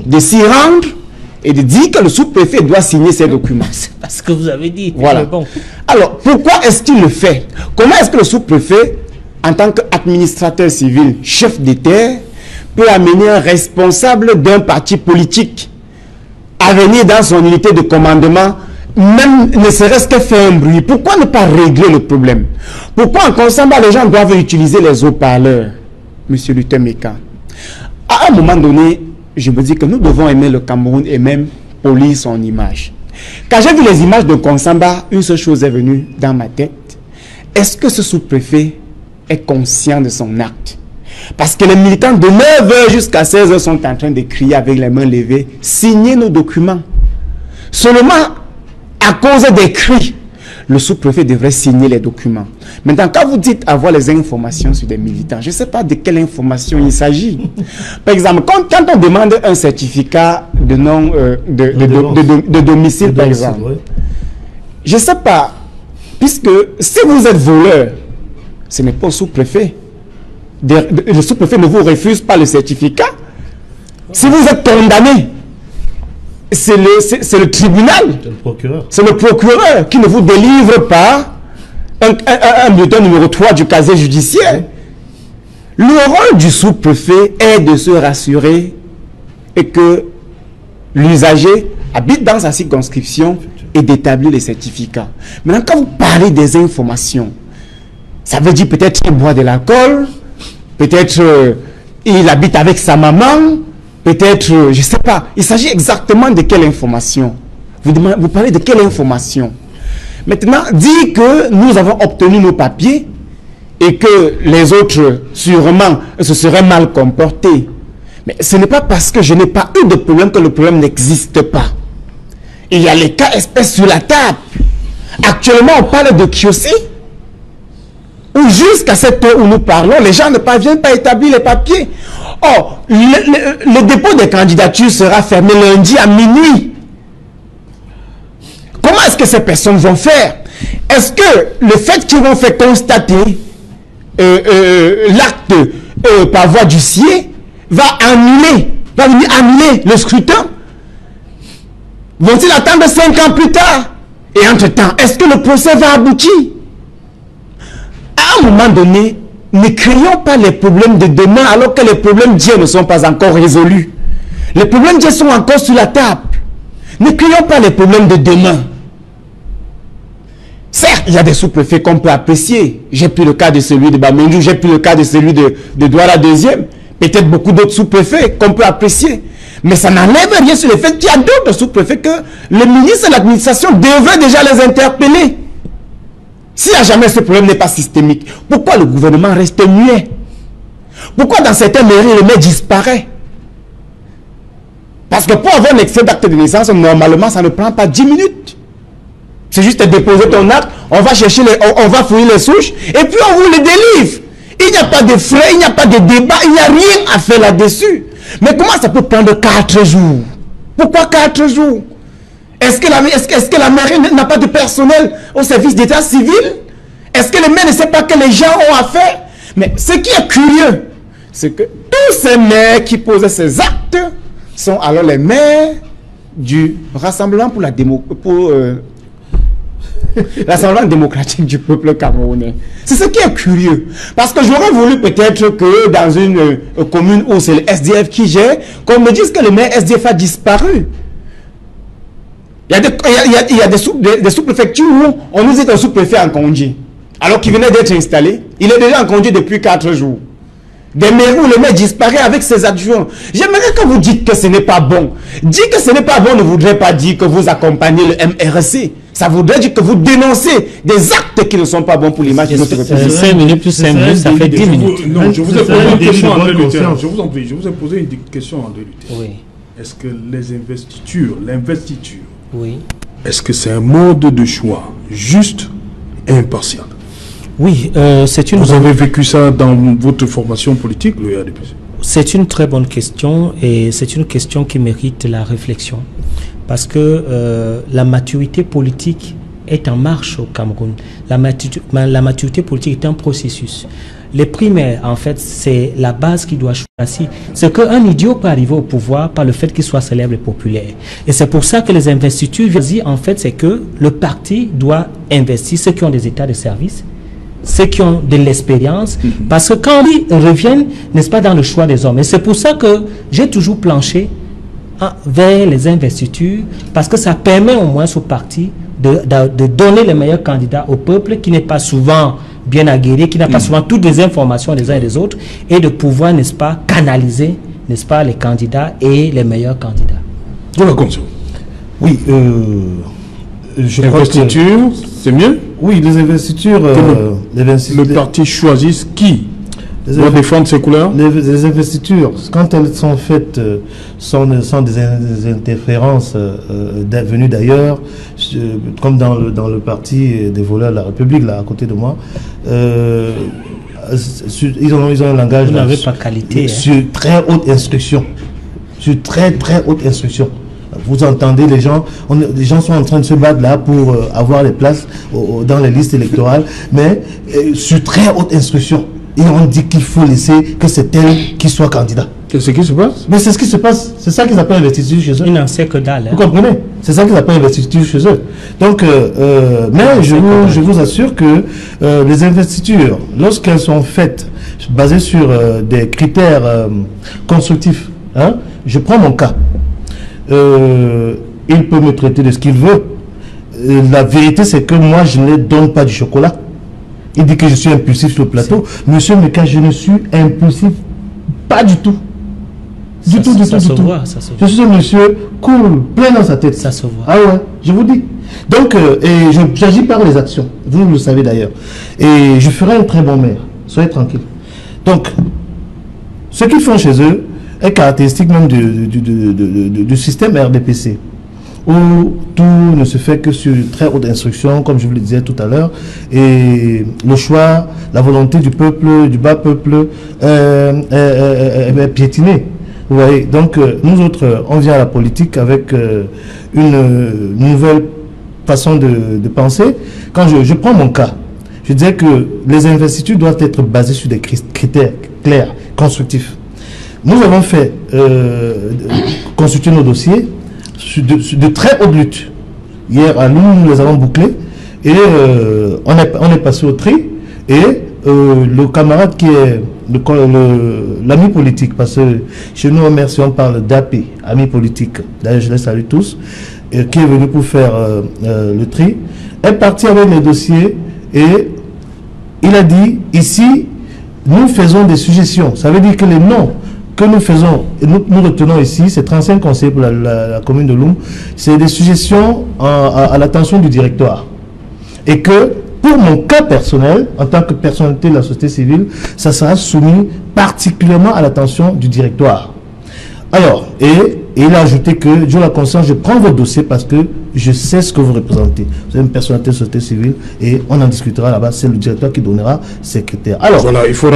de s'y rendre et de dire que le sous-préfet doit signer ces documents. C'est parce que vous avez dit. Voilà. Bon. Alors, pourquoi est-ce qu'il le fait? Comment est-ce que le sous-préfet, en tant qu'administrateur civil, chef de terre, peut amener un responsable d'un parti politique à venir dans son unité de commandement, même ne serait-ce que faire un bruit? Pourquoi ne pas régler le problème? Pourquoi en Consamba, les gens doivent utiliser les haut-parleurs, monsieur Lutemeka? À un moment donné, je me dis que nous devons aimer le Cameroun et même polir son image. Quand j'ai vu les images de Consamba, une seule chose est venue dans ma tête. Est-ce que ce sous-préfet est conscient de son acte? Parce que les militants de 9h jusqu'à 16h sont en train de crier avec les mains levées, signez nos documents. Seulement à cause des cris, le sous-préfet devrait signer les documents. Maintenant, quand vous dites avoir les informations sur des militants, je ne sais pas de quelle information il s'agit. Par exemple, quand on demande un certificat de nom de domicile, par exemple, oui. Je ne sais pas, puisque si vous êtes voleur, ce n'est pas le sous-préfet. Le sous-préfet ne vous refuse pas le certificat. Si vous êtes condamné, c'est le tribunal, c'est le procureur qui ne vous délivre pas un bulletin numéro 3 du casier judiciaire. Le rôle du sous-préfet est de se rassurer et que l'usager habite dans sa circonscription et d'établir les certificats. Maintenant, quand vous parlez des informations, ça veut dire peut-être qu'il boit de l'alcool, peut-être il habite avec sa maman, peut-être, je ne sais pas. Il s'agit exactement de quelle information? Vous parlez de quelle information? Maintenant, dire que nous avons obtenu nos papiers et que les autres, sûrement, se seraient mal comportés. Mais ce n'est pas parce que je n'ai pas eu de problème que le problème n'existe pas. Il y a les cas espèces sur la table. Actuellement, on parle de Kiossi, où jusqu'à cette heure où nous parlons, les gens ne parviennent pas à établir les papiers. Or, le dépôt des candidatures sera fermé lundi à minuit. Comment est-ce que ces personnes vont faire? Est-ce que le fait qu'ils vont faire constater l'acte par voie d'huissier va venir annuler le scrutin? Vont-ils attendre 5 ans plus tard? Et entre-temps, est-ce que le procès va aboutir? À un moment donné, ne créons pas les problèmes de demain alors que les problèmes d'hier ne sont pas encore résolus. Les problèmes d'hier sont encore sur la table. Ne créons pas les problèmes de demain. Certes, il y a des sous-préfets qu'on peut apprécier. J'ai pris le cas de celui de Bamendu, j'ai pris le cas de celui de Douala II. Peut-être beaucoup d'autres sous-préfets qu'on peut apprécier. Mais ça n'enlève rien sur le fait qu'il y a d'autres sous-préfets que le ministre de l'administration devrait déjà les interpeller. Si à jamais ce problème n'est pas systémique, pourquoi le gouvernement reste muet? Pourquoi dans certaines mairies le maire disparaît? Parce que pour avoir un excès d'acte de naissance, normalement ça ne prend pas 10 minutes. C'est juste déposer ton acte, on va chercher, on va fouiller les souches, et puis on vous le délivre. Il n'y a pas de frais, il n'y a pas de débat, il n'y a rien à faire là-dessus. Mais comment ça peut prendre 4 jours? Pourquoi 4 jours? Est-ce que la mairie n'a pas de personnel au service d'état civil? Est-ce que le maire ne sait pas que les gens ont affaire? Mais ce qui est curieux, c'est que tous ces maires qui posent ces actes sont alors les maires du Rassemblement pour la Rassemblement démocratique du peuple camerounais. C'est ce qui est curieux. Parce que j'aurais voulu peut-être que dans une commune où c'est le SDF qui gère, qu'on me dise que le maire SDF a disparu. Il y a des sous-préfectures où on nous dit un sous-préfet en congé. Alors qu'il venait d'être installé, il est déjà en congé depuis 4 jours. Des maires où le maire disparaît avec ses adjoints. J'aimerais que vous dites que ce n'est pas bon. Dire que ce n'est pas bon ne voudrait pas dire que vous accompagnez le MRC. Ça voudrait dire que vous dénoncez des actes qui ne sont pas bons pour l'image de notre République. 5 minutes plus 5 minutes, ça fait 10 minutes. Non, je vous ai posé une question en 2 Luther. Je vous en prie, je vous ai posé une question en 2 Luther. Oui. Est-ce que l'investiture, oui, est-ce que c'est un mode de choix juste et impartial? Oui, c'est une... Vous avez vécu ça dans votre formation politique, le RDPC? C'est une très bonne question et c'est une question qui mérite la réflexion. Parce que la maturité politique est en marche au Cameroun. La maturité politique est un processus. Les primaires, en fait, c'est la base qui doit choisir. C'est qu'un idiot peut arriver au pouvoir par le fait qu'il soit célèbre et populaire. Et c'est pour ça que les investitures, en fait, c'est que le parti doit investir ceux qui ont des états de service, ceux qui ont de l'expérience, parce que quand ils reviennent, n'est-ce pas, dans le choix des hommes. Et c'est pour ça que j'ai toujours planché vers les investitures, parce que ça permet au moins au parti de donner les meilleurs candidats au peuple qui n'est pas souvent bien aguerri, qui n'a pas souvent toutes les informations des uns et des autres, et de pouvoir, n'est-ce pas, canaliser, n'est-ce pas, les candidats et les meilleurs candidats. Voilà comme ça. Oui, investiture, c'est mieux? Oui, les investitures... le parti choisisse qui? doit défendre ses couleurs. Les investitures, quand elles sont faites, sont des interférences venues d'ailleurs, comme dans le parti des voleurs de la République, là, à côté de moi. Ils ont un langage... Vous n'avez pas qualité. Sur très haute instruction. Sur très, très haute instruction. Vous entendez les gens sont en train de se battre là pour avoir les places dans les listes électorales, mais sur très haute instruction. Et on dit qu'il faut laisser que c'est elle qui soit candidat. Qu'est-ce qui se passe? Mais c'est ce qui se passe. C'est ça qu'ils appellent l'investiture chez eux. Ils n'en savent que dalle. Vous comprenez? C'est ça qu'ils appellent l'investiture chez eux. Donc, mais je vous assure que les investitures, lorsqu'elles sont faites basées sur des critères constructifs, hein, je prends mon cas. Il peut me traiter de ce qu'il veut. La vérité, c'est que moi, je ne donne pas du chocolat. Il dit que je suis impulsif sur le plateau. Monsieur Meka, je ne suis impulsif pas du tout. Du tout. Je suis un monsieur cool, plein dans sa tête. Ça se voit. Ah ouais, je vous dis. Donc, j'agis par les actions. Vous le savez d'ailleurs. Et je ferai un très bon maire. Soyez tranquille. Donc, ce qu'ils font chez eux est caractéristique même du système RDPC, où tout ne se fait que sur très haute instruction, comme je vous le disais tout à l'heure, et le choix, la volonté du peuple, du bas peuple, est piétinée. Vous voyez, donc nous autres, on vient à la politique avec une nouvelle façon de penser. Quand je prends mon cas, je disais que les investitures doivent être basées sur des critères clairs, constructifs. Nous avons fait consulter nos dossiers sur de très hautes luttes. Hier, à nous les avons bouclés et on est passé au tri. Et le camarade qui est l'ami politique, parce que chez nous, merci, on parle d'AP, ami politique, d'ailleurs je les salue tous, qui est venu pour faire le tri, est parti avec les dossiers et il a dit, ici, nous faisons des suggestions. Ça veut dire que les noms que nous faisons, et nous retenons ici, c'est 35 conseillers pour la commune de Loum, c'est des suggestions à l'attention du directoire. Et que, pour mon cas personnel, en tant que personnalité de la société civile, ça sera soumis particulièrement à l'attention du directoire. Alors, et il a ajouté que, Dieu la conscience, je prends votre dossier parce que je sais ce que vous représentez. Vous êtes une personnalité de société civile et on en discutera là-bas. C'est le directeur qui donnera ses critères. Alors, voilà, il faut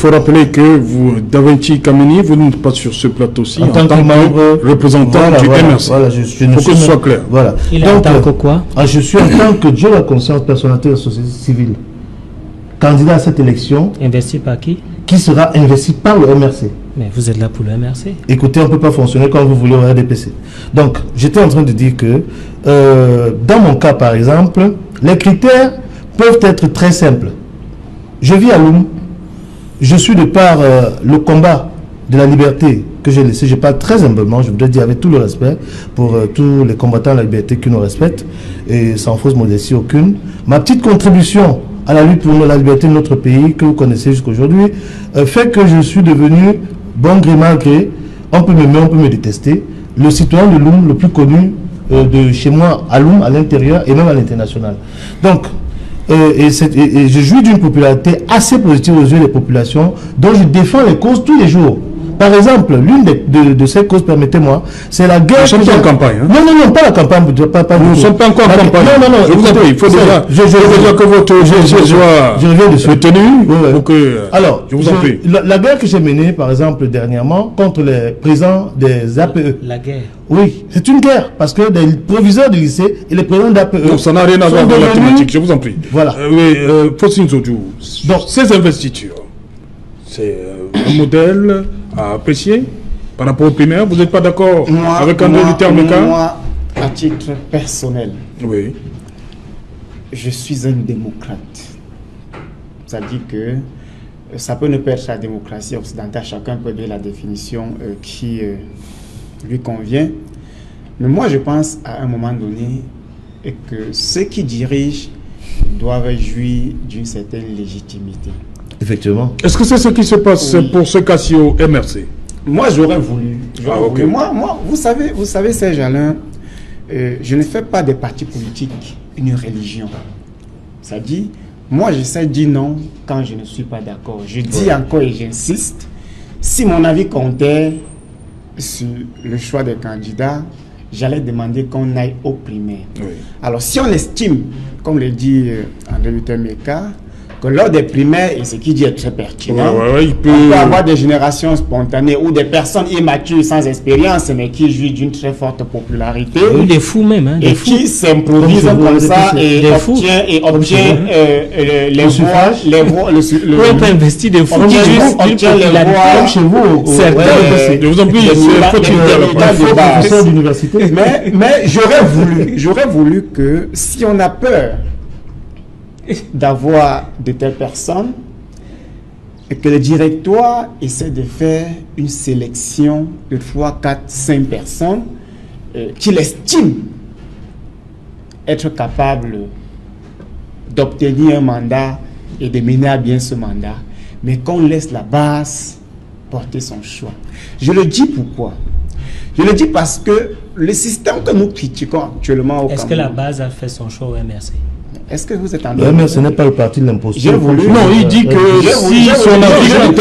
rappeler que vous, Davinci Kameni, vous n'êtes pas sur ce plateau-ci en tant que membre représentant du MRC. Voilà, il faut que ce soit clair. Voilà. Il est en tant que quoi? Je suis en tant que Dieu la conscience, personnalité de la société civile, candidat à cette élection. Investi par qui? Qui sera investi par le MRC. Mais vous êtes là pour le MRC. Écoutez, on ne peut pas fonctionner comme vous voulez au RDPC. Donc, j'étais en train de dire que, dans mon cas, par exemple, les critères peuvent être très simples. Je vis à Loum. Je suis de par le combat de la liberté que j'ai laissé. Je parle très humblement, je voudrais dire avec tout le respect pour tous les combattants de la liberté qui nous respectent, et sans fausse modestie aucune. Ma petite contribution à la lutte pour la liberté de notre pays, que vous connaissez jusqu'aujourd'hui, fait que je suis devenu, bon gré mal gré, on peut m'aimer, on peut me détester, le citoyen de Loum le plus connu de chez moi à Loum, à l'intérieur et même à l'international. Donc, je jouis d'une popularité assez positive aux yeux des populations, dont je défends les causes tous les jours. Par exemple, l'une de ces causes, permettez-moi, c'est la guerre... Nous sommes en campagne. Hein? Non, pas la campagne. Nous ne sommes pas encore en campagne. Non, je vous en prie, il faut déjà que votre dossier soit retenu pour que... Alors, je vous en prie. La guerre que j'ai menée, par exemple, dernièrement, contre les présidents des APE. La guerre? Oui, c'est une guerre, parce que les proviseurs du lycée et les présidents d'APE... Donc ça n'a rien à voir avec la thématique, je vous en prie. Voilà. Faustine Zodjou, donc ces investitures, c'est un modèle à apprécier par rapport au primaire. Vous n'êtes pas d'accord avec André Luther Meka? Moi, à titre personnel, oui, je suis un démocrate. Ça dit que ça peut ne pas être la démocratie occidentale, chacun peut donner la définition qui lui convient. Mais moi, je pense à un moment donné que ceux qui dirigent doivent jouir d'une certaine légitimité. Effectivement. Est-ce que c'est ce qui se passe pour ce cas-ci au MRC? Moi, j'aurais voulu. Okay. Moi, vous savez, Serge Alain, je ne fais pas des partis politiques une religion. Ça dit, Moi, j'essaie de dire non quand je ne suis pas d'accord. Je dis encore et j'insiste, si mon avis comptait sur le choix des candidats, j'allais demander qu'on aille au primaire. Oui. Alors, si on estime, comme le dit André Luther Meka, que lors des primaires, et ce qu'il dit est très pertinent, on peut avoir des générations spontanées ou des personnes immatures sans expérience, mais qui jouissent d'une très forte popularité. Ou des fous même. Hein, et qui s'improvisent comme ça et obtient les voix. On peut investir des fous qui obtient les voix chez vous. Je vous en prie, c'est d'université. Mais j'aurais voulu que si on a peur d'avoir de telles personnes et que le directoire essaie de faire une sélection de 3, 4, 5 personnes qu'il estime être capable d'obtenir un mandat et de mener à bien ce mandat, mais qu'on laisse la base porter son choix. Je le dis pourquoi? Je le dis parce que le système que nous critiquons actuellement au Cameroun... Est-ce que la base a fait son choix au MRC? Est-ce que vous êtes en train de... ce n'est pas le parti de l'imposture. Non, il dit que si son avis... Je vous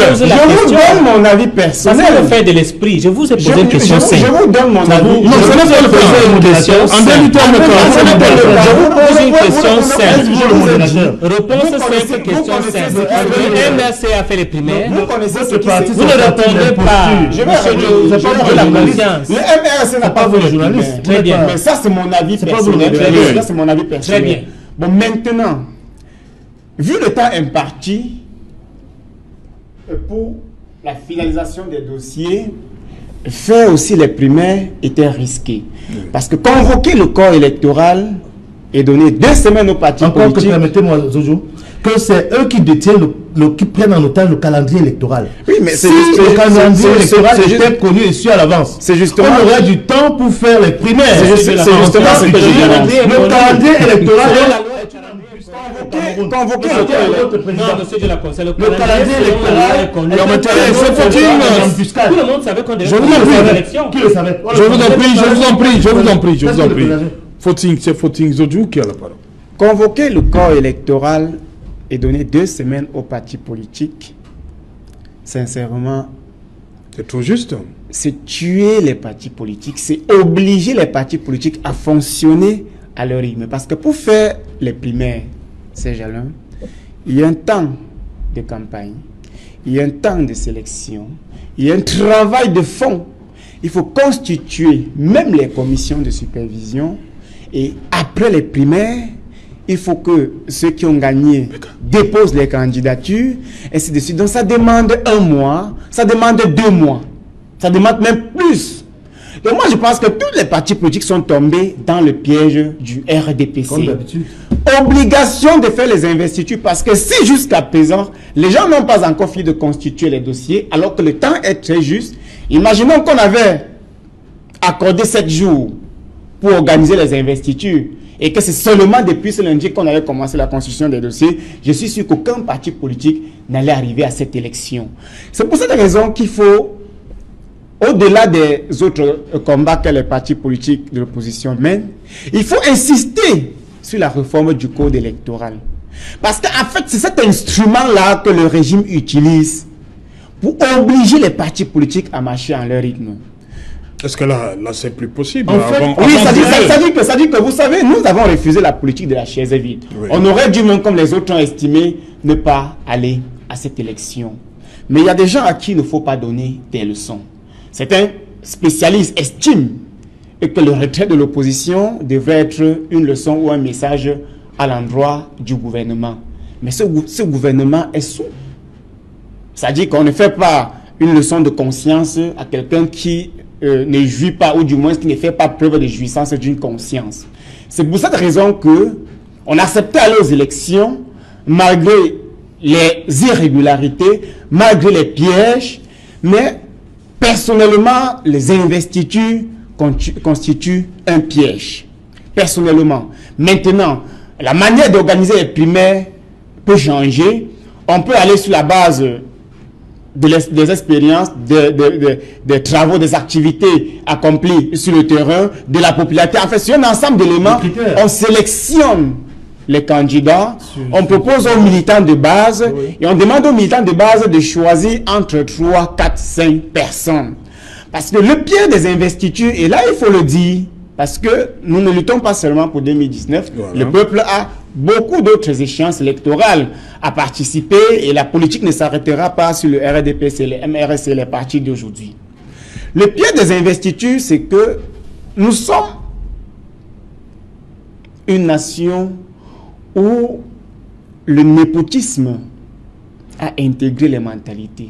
donne mon avis personnel. C'est le fait de l'esprit. Je vous ai posé une question simple. Je vous donne mon avis. Non, ce n'est pas le fait une question simple. Je vous pose une question simple. Réponse simple, question simple. Le MRC a fait les primaires. Vous connaissez ce parti. Vous ne répondez pas. Je vais la conscience. Le MRC n'a pas fait les journalistes. Très bien. Mais ça, c'est mon avis personnel. Ça, c'est mon avis personnel. Très bien. Bon, maintenant, vu le temps imparti pour la finalisation des dossiers, faire aussi les primaires était risqué. Parce que convoquer le corps électoral et donner 2 semaines aux partis politiques... Permettez-moi, Zojo, que c'est eux qui détiennent, qui prennent en otage le calendrier électoral. Oui, mais si le calendrier électoral était connu et su à l'avance, on aurait du temps pour faire les primaires. C'est justement ce que je dis. Le calendrier électoral... Convoquer le calendrier électoral. Tout le monde savait qu'on devait faire l'élection. Je vous en prie. C'est Footing Zodjou qui a la parole. Convoquer le corps électoral et donner 2 semaines aux partis politiques, sincèrement, c'est trop juste. C'est tuer les partis politiques, c'est obliger les partis politiques à fonctionner à leur rythme. Parce que pour faire les primaires, c'est jalon, il y a un temps de campagne, il y a un temps de sélection, il y a un travail de fond. Il faut constituer même les commissions de supervision et après les primaires, il faut que ceux qui ont gagné déposent les candidatures, et ainsi de suite. Donc ça demande 1 mois, ça demande 2 mois, ça demande même plus. Donc moi je pense que tous les partis politiques sont tombés dans le piège du RDPC. Comme d'habitude. Obligation de faire les investitures, parce que si jusqu'à présent, les gens n'ont pas encore fini de constituer les dossiers, alors que le temps est très juste, imaginons qu'on avait accordé 7 jours pour organiser les investitures, et que c'est seulement depuis ce lundi qu'on avait commencé la constitution des dossiers, je suis sûr qu'aucun parti politique n'allait arriver à cette élection. C'est pour cette raison qu'il faut, au-delà des autres combats que les partis politiques de l'opposition mènent, il faut insister sur la réforme du code électoral. Parce qu'en fait, c'est cet instrument-là que le régime utilise pour obliger les partis politiques à marcher en leur rythme. Est-ce que là c'est plus possible? Oui, ça dit que, vous savez, nous avons refusé la politique de la chaise vide. Oui. On aurait dû, même comme les autres ont estimé, ne pas aller à cette élection. Mais il y a des gens à qui il ne faut pas donner des leçons. Certains spécialistes estiment que le retrait de l'opposition devrait être une leçon ou un message à l'endroit du gouvernement. Mais ce gouvernement est sourd. C'est-à-dire qu'on ne fait pas une leçon de conscience à quelqu'un qui ne jouit pas, ou du moins qui ne fait pas preuve de jouissance d'une conscience. C'est pour cette raison que on acceptait aller aux élections malgré les irrégularités, malgré les pièges, mais personnellement, les investitures constituent un piège. Personnellement. Maintenant, la manière d'organiser les primaires peut changer. On peut aller sur la base des expériences, des travaux, des activités accomplies sur le terrain, de la popularité. En fait, c'est un ensemble d'éléments. On sélectionne les candidats, on propose aux militants de base et on demande aux militants de base de choisir entre 3, 4, 5 personnes. Parce que le pied des investitures, et là il faut le dire, parce que nous ne luttons pas seulement pour 2019, le peuple a beaucoup d'autres échéances électorales à participer et la politique ne s'arrêtera pas sur le RDPC, les MRC, les partis d'aujourd'hui. Le pied des investitures, c'est que nous sommes une nation où le népotisme a intégré les mentalités.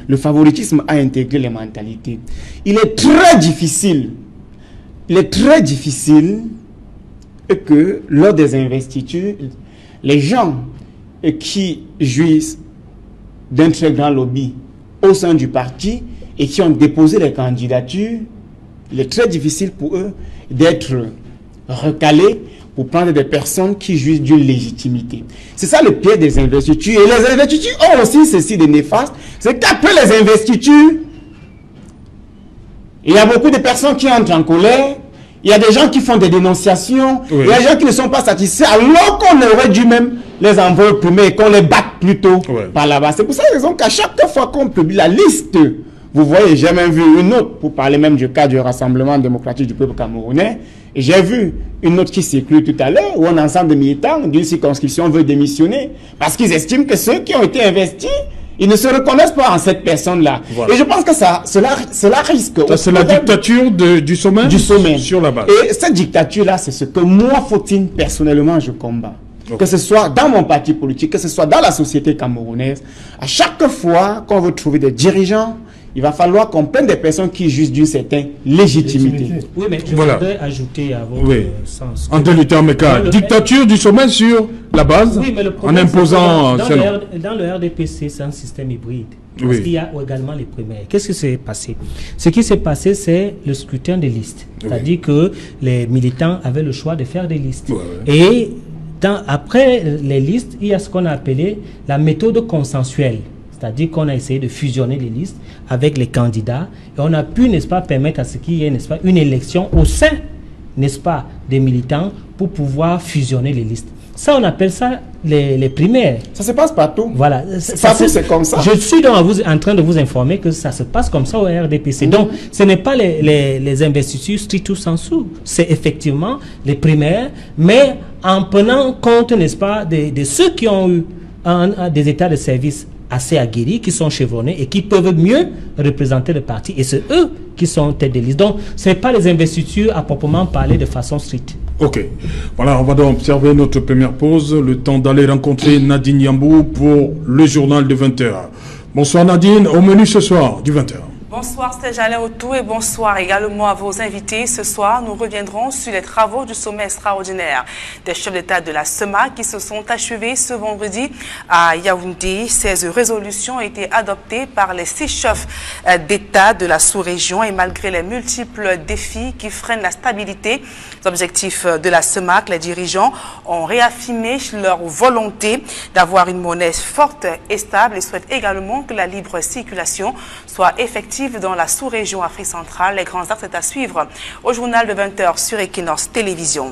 Le favoritisme a intégré les mentalités. Il est très difficile que lors des investitures, les gens qui jouissent d'un très grand lobby au sein du parti et qui ont déposé les candidatures, il est très difficile pour eux d'être recalés pour prendre des personnes qui jouissent d'une légitimité. C'est ça le pied des investitures. Et les investitures ont aussi ceci de néfaste, c'est qu'après les investitures, il y a beaucoup de personnes qui entrent en colère, il y a des gens qui font des dénonciations, il y a des gens qui ne sont pas satisfaits, alors qu'on aurait dû même les envoyer primés et qu'on les batte plutôt par là-bas. C'est pour cette raison qu'à chaque fois qu'on publie la liste, vous voyez, j'ai même vu une autre, pour parler même du cas du Rassemblement démocratique du peuple camerounais, et j'ai vu une autre qui circule tout à l'heure, où un ensemble de militants d'une circonscription veut démissionner, parce qu'ils estiment que ceux qui ont été investis, ils ne se reconnaissent pas en cette personne-là. Et je pense que cela risque... C'est la dictature du sommet. Du sommet. Sur la base. Et cette dictature-là, c'est ce que moi, Fautine, personnellement, je combats. Que ce soit dans mon parti politique, que ce soit dans la société camerounaise, à chaque fois qu'on veut trouver des dirigeants, il va falloir qu'on prenne des personnes qui jugent d'une certaine légitimité. Oui, mais je voudrais ajouter à votre sens. En 2 termes, dictature du sommet sur la base, mais le en imposant... Dans le RDPC, c'est un système hybride. Parce qu'il y a également les primaires. Qu'est-ce qui s'est passé? Ce qui s'est passé, c'est le scrutin des listes. C'est-à-dire que les militants avaient le choix de faire des listes. Et après les listes, il y a ce qu'on a appelé la méthode consensuelle. C'est-à-dire qu'on a essayé de fusionner les listes avec les candidats et on a pu, n'est-ce pas, permettre à ce qu'il y ait, n'est-ce pas, une élection au sein, n'est-ce pas, des militants pour pouvoir fusionner les listes. Ça, on appelle ça les primaires. Ça se passe partout. Voilà. Partout, c'est comme ça. Je suis donc en train de vous informer que ça se passe comme ça au RDPC. Donc, ce n'est pas les investitures stricto sensu. C'est effectivement les primaires, mais en prenant compte, n'est-ce pas, de ceux qui ont eu des états de service assez aguerris, qui sont chevronnés et qui peuvent mieux représenter le parti. Et c'est eux qui sont tête de liste. Donc, ce n'est pas les investitures à proprement parler de façon stricte. Ok. Voilà, on va donc observer notre première pause. Le temps d'aller rencontrer Nadine Yambou pour le journal de 20h. Bonsoir Nadine, au menu ce soir du 20h. Bonsoir Stéphane Autou et bonsoir également à vos invités. Ce soir, nous reviendrons sur les travaux du sommet extraordinaire des chefs d'État de la SEMA qui se sont achevés ce vendredi à Yaoundé. 16 résolutions ont été adoptées par les 6 chefs d'État de la sous-région et malgré les multiples défis qui freinent la stabilité des objectifs de la SEMA, les dirigeants ont réaffirmé leur volonté d'avoir une monnaie forte et stable et souhaitent également que la libre circulation soit effective dans la sous-région Afrique centrale. Les grands axes sont à suivre au journal de 20h sur Equinox Télévision.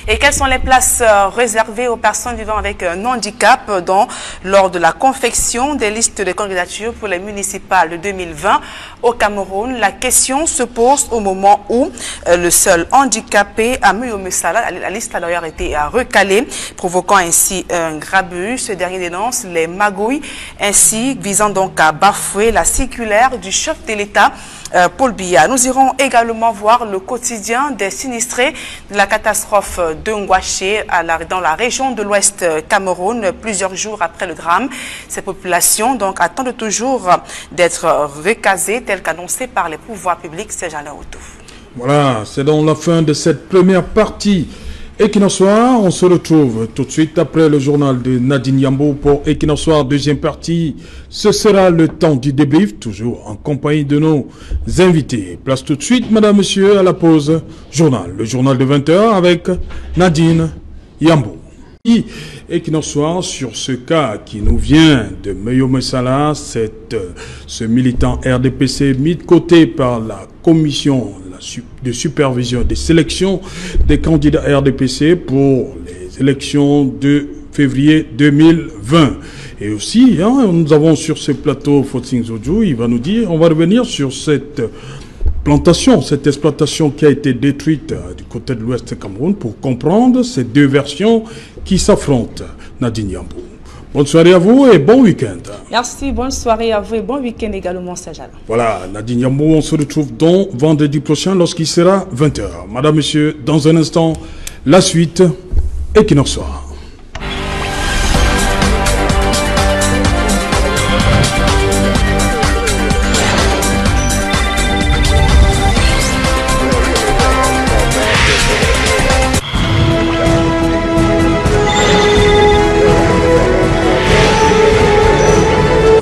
Et quelles sont les places réservées aux personnes vivant avec un handicap lors de la confection des listes de candidatures pour les municipales de 2020 au Cameroun? La question se pose au moment où le seul handicapé, Amuyo Musala, la liste a d'ailleurs été recalée, provoquant ainsi un grabuge. Ce dernier dénonce les magouilles, ainsi visant donc à bafouer la circulaire du chef de l'État, Paul Biya. Nous irons également voir le quotidien des sinistrés de la catastrophe de Ngouaché dans la région de l'Ouest Cameroun, plusieurs jours après le drame. Ces populations donc attendent toujours d'être recasées, tel qu'annoncé par les pouvoirs publics. C'est Jeanne Autou. Voilà, c'est dans la fin de cette première partie. Equinox Soir, on se retrouve tout de suite après le journal de Nadine Yambou pour Equinox Soir, deuxième partie. Ce sera le temps du débrief, toujours en compagnie de nos invités. Place tout de suite, madame, monsieur, à la pause journal. Le journal de 20h avec Nadine Yambou. Equinox Soir sur ce cas qui nous vient de Meyo Messala, ce militant RDPC mis de côté par la commission de supervision des sélections des candidats RDPC pour les les élections de février 2020. Et aussi, nous avons sur ce plateau Fotsing Zodjou, il va nous dire, on va revenir sur cette plantation, cette exploitation qui a été détruite du côté de l'ouest Cameroun pour comprendre ces deux versions qui s'affrontent. Nadine Yambou. Bonne soirée à vous et bon week-end. Merci, bonne soirée à vous et bon week-end également, Sajal. Voilà, Nadine Yambou, on se retrouve donc vendredi prochain lorsqu'il sera 20h. Madame, Monsieur, dans un instant, la suite et qu'il en soit.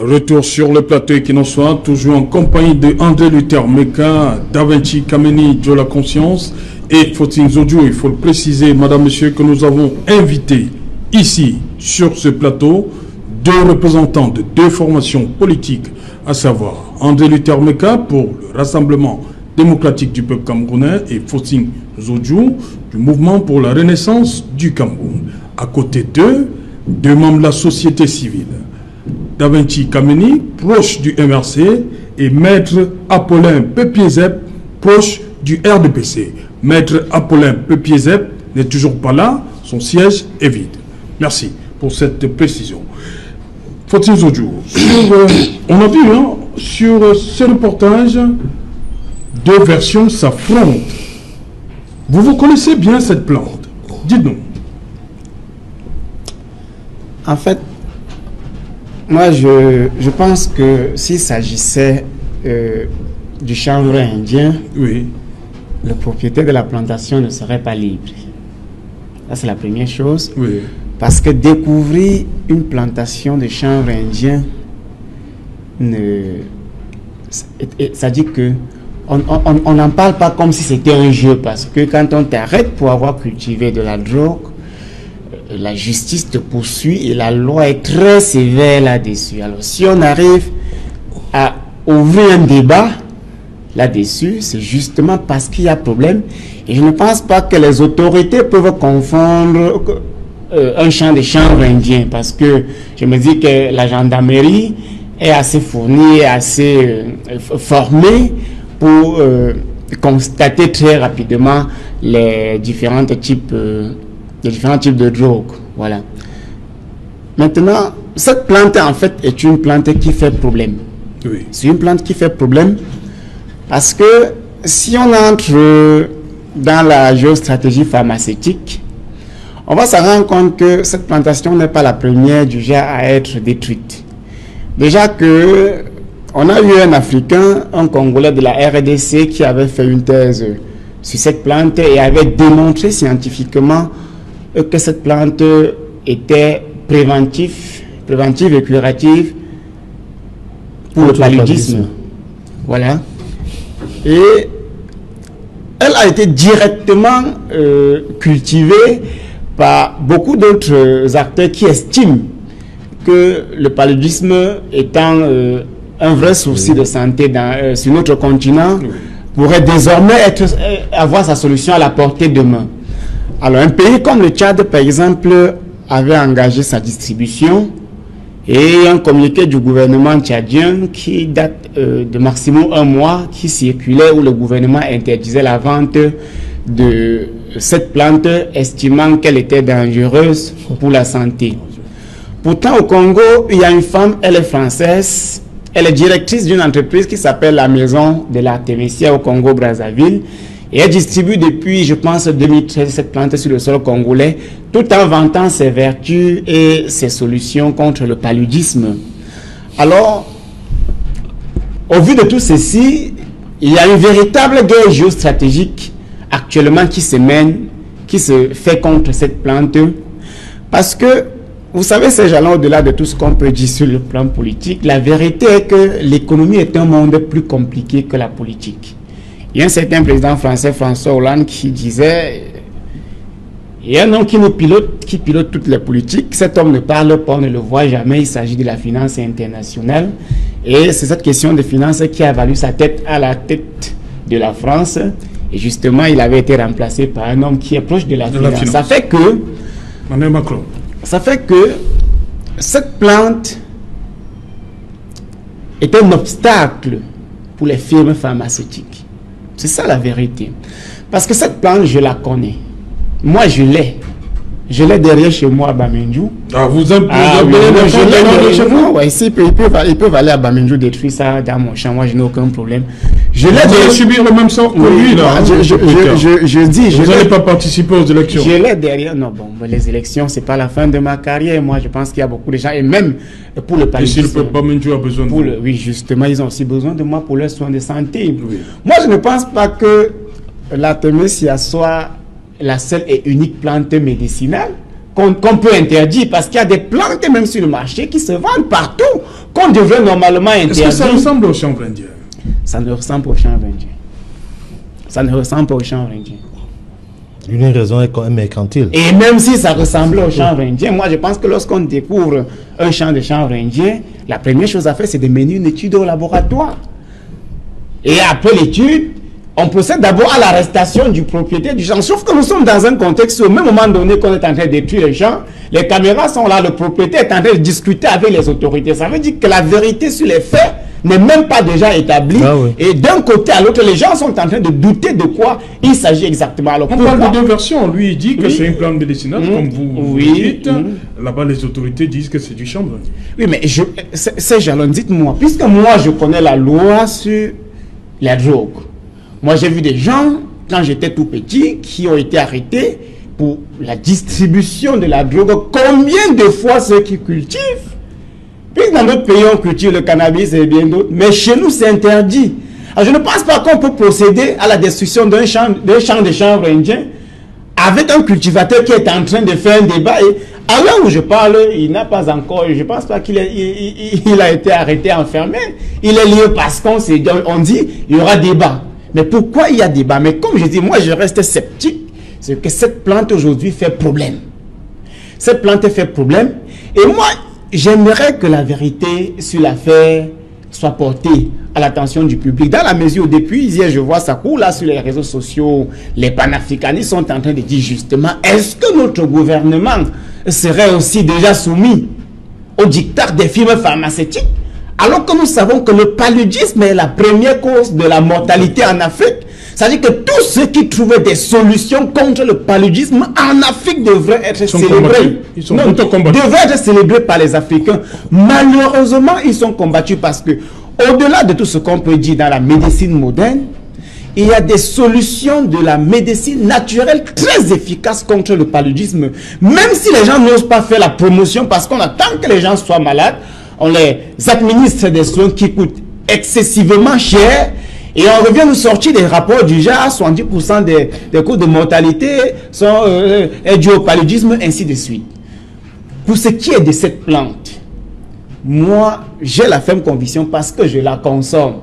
Retour sur le plateau qui n'en soit, toujours en compagnie de André Luther Meka, Davinci Kameni, Joe la Conscience et Fotsing Zodjou. Il faut le préciser, madame, monsieur, que nous avons invité ici, sur ce plateau, deux représentants de deux formations politiques, à savoir André Luther Meka pour le Rassemblement démocratique du peuple camerounais et Fotsing Zodjou du Mouvement pour la Renaissance du Cameroun. À côté d'eux, deux membres de la société civile. Davinci Kameni, proche du MRC, et Maître Apollin Pepiezep, proche du RDPC. Maître Apollin Pepiezep n'est toujours pas là, son siège est vide. Merci pour cette précision. Fotsing Zodjou, on a vu sur ce reportage, deux versions s'affrontent. Vous connaissez bien cette plante? Dites-nous. En fait, moi, je pense que s'il s'agissait du chanvre indien, oui, le propriétaire de la plantation ne serait pas libre. Ça, c'est la première chose. Oui. Parce que découvrir une plantation de chanvre indien, ça dit que on n'en parle pas comme si c'était un jeu. Parce que quand on t'arrête pour avoir cultivé de la drogue, la justice te poursuit et la loi est très sévère là-dessus. Alors, si on arrive à ouvrir un débat là-dessus, c'est justement parce qu'il y a problème. Et je ne pense pas que les autorités peuvent confondre un champ de chanvre indien, parce que je me dis que la gendarmerie est assez fournie, assez formée pour constater très rapidement les différents types de drogue. Voilà. Maintenant, cette plante, en fait, est une plante qui fait problème. Oui. C'est une plante qui fait problème parce que si on entre dans la géostratégie pharmaceutique, on va se rendre compte que cette plantation n'est pas la première du genre à être détruite. Déjà que on a eu un Africain, un Congolais de la RDC qui avait fait une thèse sur cette plante et avait démontré scientifiquement que cette plante était préventive et curative pour le paludisme. Voilà. Et elle a été directement cultivée par beaucoup d'autres acteurs qui estiment que le paludisme étant un vrai souci de santé sur notre continent, pourrait désormais avoir sa solution à la portée de main. Alors, un pays comme le Tchad, par exemple, avait engagé sa distribution et un communiqué du gouvernement tchadien qui date de maximum un mois, qui circulait où le gouvernement interdisait la vente de cette plante, estimant qu'elle était dangereuse pour la santé. Pourtant, au Congo, il y a une femme, elle est française, elle est directrice d'une entreprise qui s'appelle la Maison de l'Artémisia au Congo-Brazzaville. Et elle distribue depuis, je pense, 2013, cette plante sur le sol congolais, tout en vantant ses vertus et ses solutions contre le paludisme. Alors, au vu de tout ceci, il y a une véritable guerre géostratégique actuellement qui se mène, qui se fait contre cette plante. Parce que, vous savez, ces jalons, au-delà de tout ce qu'on peut dire sur le plan politique, la vérité est que l'économie est un monde plus compliqué que la politique. Il y a un certain président français, François Hollande, qui disait, il y a un homme qui pilote toutes les politiques, cet homme ne parle pas, on ne le voit jamais, il s'agit de la finance internationale. Et c'est cette question de finance qui a valu sa tête à la tête de la France. Et justement, il avait été remplacé par un homme qui est proche de la finance. Ça fait que Emmanuel Macron. Ça fait que cette plante est un obstacle pour les firmes pharmaceutiques. C'est ça la vérité. Parce que cette plante, je la connais. Moi, je l'ai. Je l'ai derrière chez moi à Bamendjou. Ah, vous avez je l'ai derrière chez moi. Ouais, ici, ils peuvent aller à Bamendjou détruire ça dans mon champ. Moi, je n'ai aucun problème. Je l'ai derrière. Subir le même sort que lui, là. Je dis. Vous n'allez pas participer aux élections. Je l'ai derrière. Non, bon, les élections, c'est pas la fin de ma carrière. Moi, je pense qu'il y a beaucoup de gens. Et même pour le paludisme. Et si le peuple Bamendjou a besoin de vous. Oui, justement, ils ont aussi besoin de moi pour leurs soins de santé. Oui. Moi, je ne pense pas que l'Artémisia soit la seule et unique plante médicinale qu'on peut interdire, parce qu'il y a des plantes même sur le marché qui se vendent partout, qu'on devrait normalement interdire. Est-ce que ça ressemble au chanvre indien? Ça ne ressemble pas au chanvre indien. Ça ne ressemble pas au chanvre indien. Une raison est quand même mercantile. Et même si ça ressemblait au chanvre indien, moi je pense que lorsqu'on découvre un champ de chanvre indien, la première chose à faire, c'est de mener une étude au laboratoire. Et après l'étude, on procède d'abord à l'arrestation du propriétaire du champ. Sauf que nous sommes dans un contexte où, au même moment donné qu'on est en train de détruire le champ, les caméras sont là, le propriétaire est en train de discuter avec les autorités. Ça veut dire que la vérité sur les faits n'est même pas déjà établie. Ah oui. Et d'un côté à l'autre, les gens sont en train de douter de quoi il s'agit exactement. Alors, on parle de deux versions. Lui, il dit que c'est une plante médicinale, comme vous dites. Là-bas, les autorités disent que c'est du chanvre. Oui, mais ces gens-là, dites-moi, puisque moi, je connais la loi sur les drogues. Moi, j'ai vu des gens, quand j'étais tout petit, qui ont été arrêtés pour la distribution de la drogue. Combien de fois ceux qui cultivent? Puis dans d'autres pays, on cultive le cannabis et bien d'autres. Mais chez nous, c'est interdit. Alors, je ne pense pas qu'on peut procéder à la destruction d'un champ de chanvre indien avec un cultivateur qui est en train de faire un débat. Et à l'heure où je parle, il n'a pas encore, je ne pense pas qu'il a été arrêté, enfermé. Il est lié parce qu'on dit il y aura débat. Mais pourquoi il y a débat? Mais comme je dis, moi je reste sceptique, c'est que cette plante aujourd'hui fait problème. Cette plante fait problème. Et moi, j'aimerais que la vérité sur l'affaire soit portée à l'attention du public. Dans la mesure où depuis hier, je vois ça court là sur les réseaux sociaux, les panafricanistes sont en train de dire justement, est-ce que notre gouvernement serait aussi déjà soumis au diktat des firmes pharmaceutiques? Alors que nous savons que le paludisme est la première cause de la mortalité en Afrique. C'est-à-dire que tous ceux qui trouvaient des solutions contre le paludisme en Afrique devraient être célébrés. Devraient être célébrés par les Africains. Malheureusement, ils sont combattus parce que, au-delà de tout ce qu'on peut dire dans la médecine moderne, il y a des solutions de la médecine naturelle très efficaces contre le paludisme. Même si les gens n'osent pas faire la promotion parce qu'on attend que les gens soient malades, on les administre des soins qui coûtent excessivement cher et on revient nous sortir des rapports du genre 70% des coûts de mortalité sont dus au paludisme, ainsi de suite. Pour ce qui est de cette plante, moi j'ai la ferme conviction parce que je la consomme.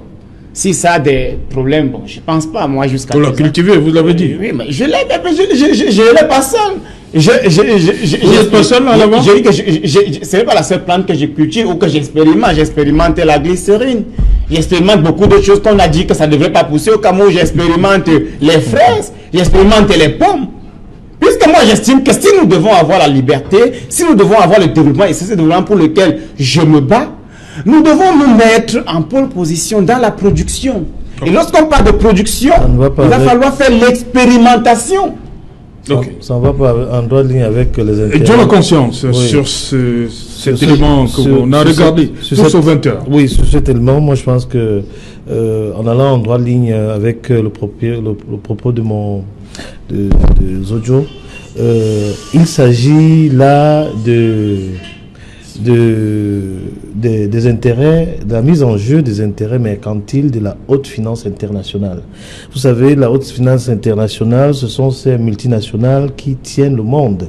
Si ça a des problèmes, bon, je pense pas, moi jusqu'à pour la cultiver, vous l'avez dit. Oui, mais je l'ai pas seul. Je dis que ce n'est pas la seule plante que je cultive ou que j'expérimente. J'expérimente la glycérine. J'expérimente beaucoup d'autres choses qu'on a dit que ça ne devrait pas pousser. Au Cameroun, j'expérimente les fraises, j'expérimente les pommes. Puisque moi, j'estime que si nous devons avoir la liberté, si nous devons avoir le développement, et c'est ce développement pour lequel je me bats, nous devons nous mettre en pole position dans la production. Et lorsqu'on parle de production, il va falloir faire l'expérimentation. Ça ne va pas en droit de ligne avec les intérêts. Et Dieu la conscience sur cet élément qu'on a regardé tous aux 20 heures. Oui, sur cet élément, moi je pense que en allant en droit de ligne avec le propos de Zojo, il s'agit là des intérêts, de la mise en jeu des intérêts mercantiles de la haute finance internationale. Vous savez, la haute finance internationale, ce sont ces multinationales qui tiennent le monde.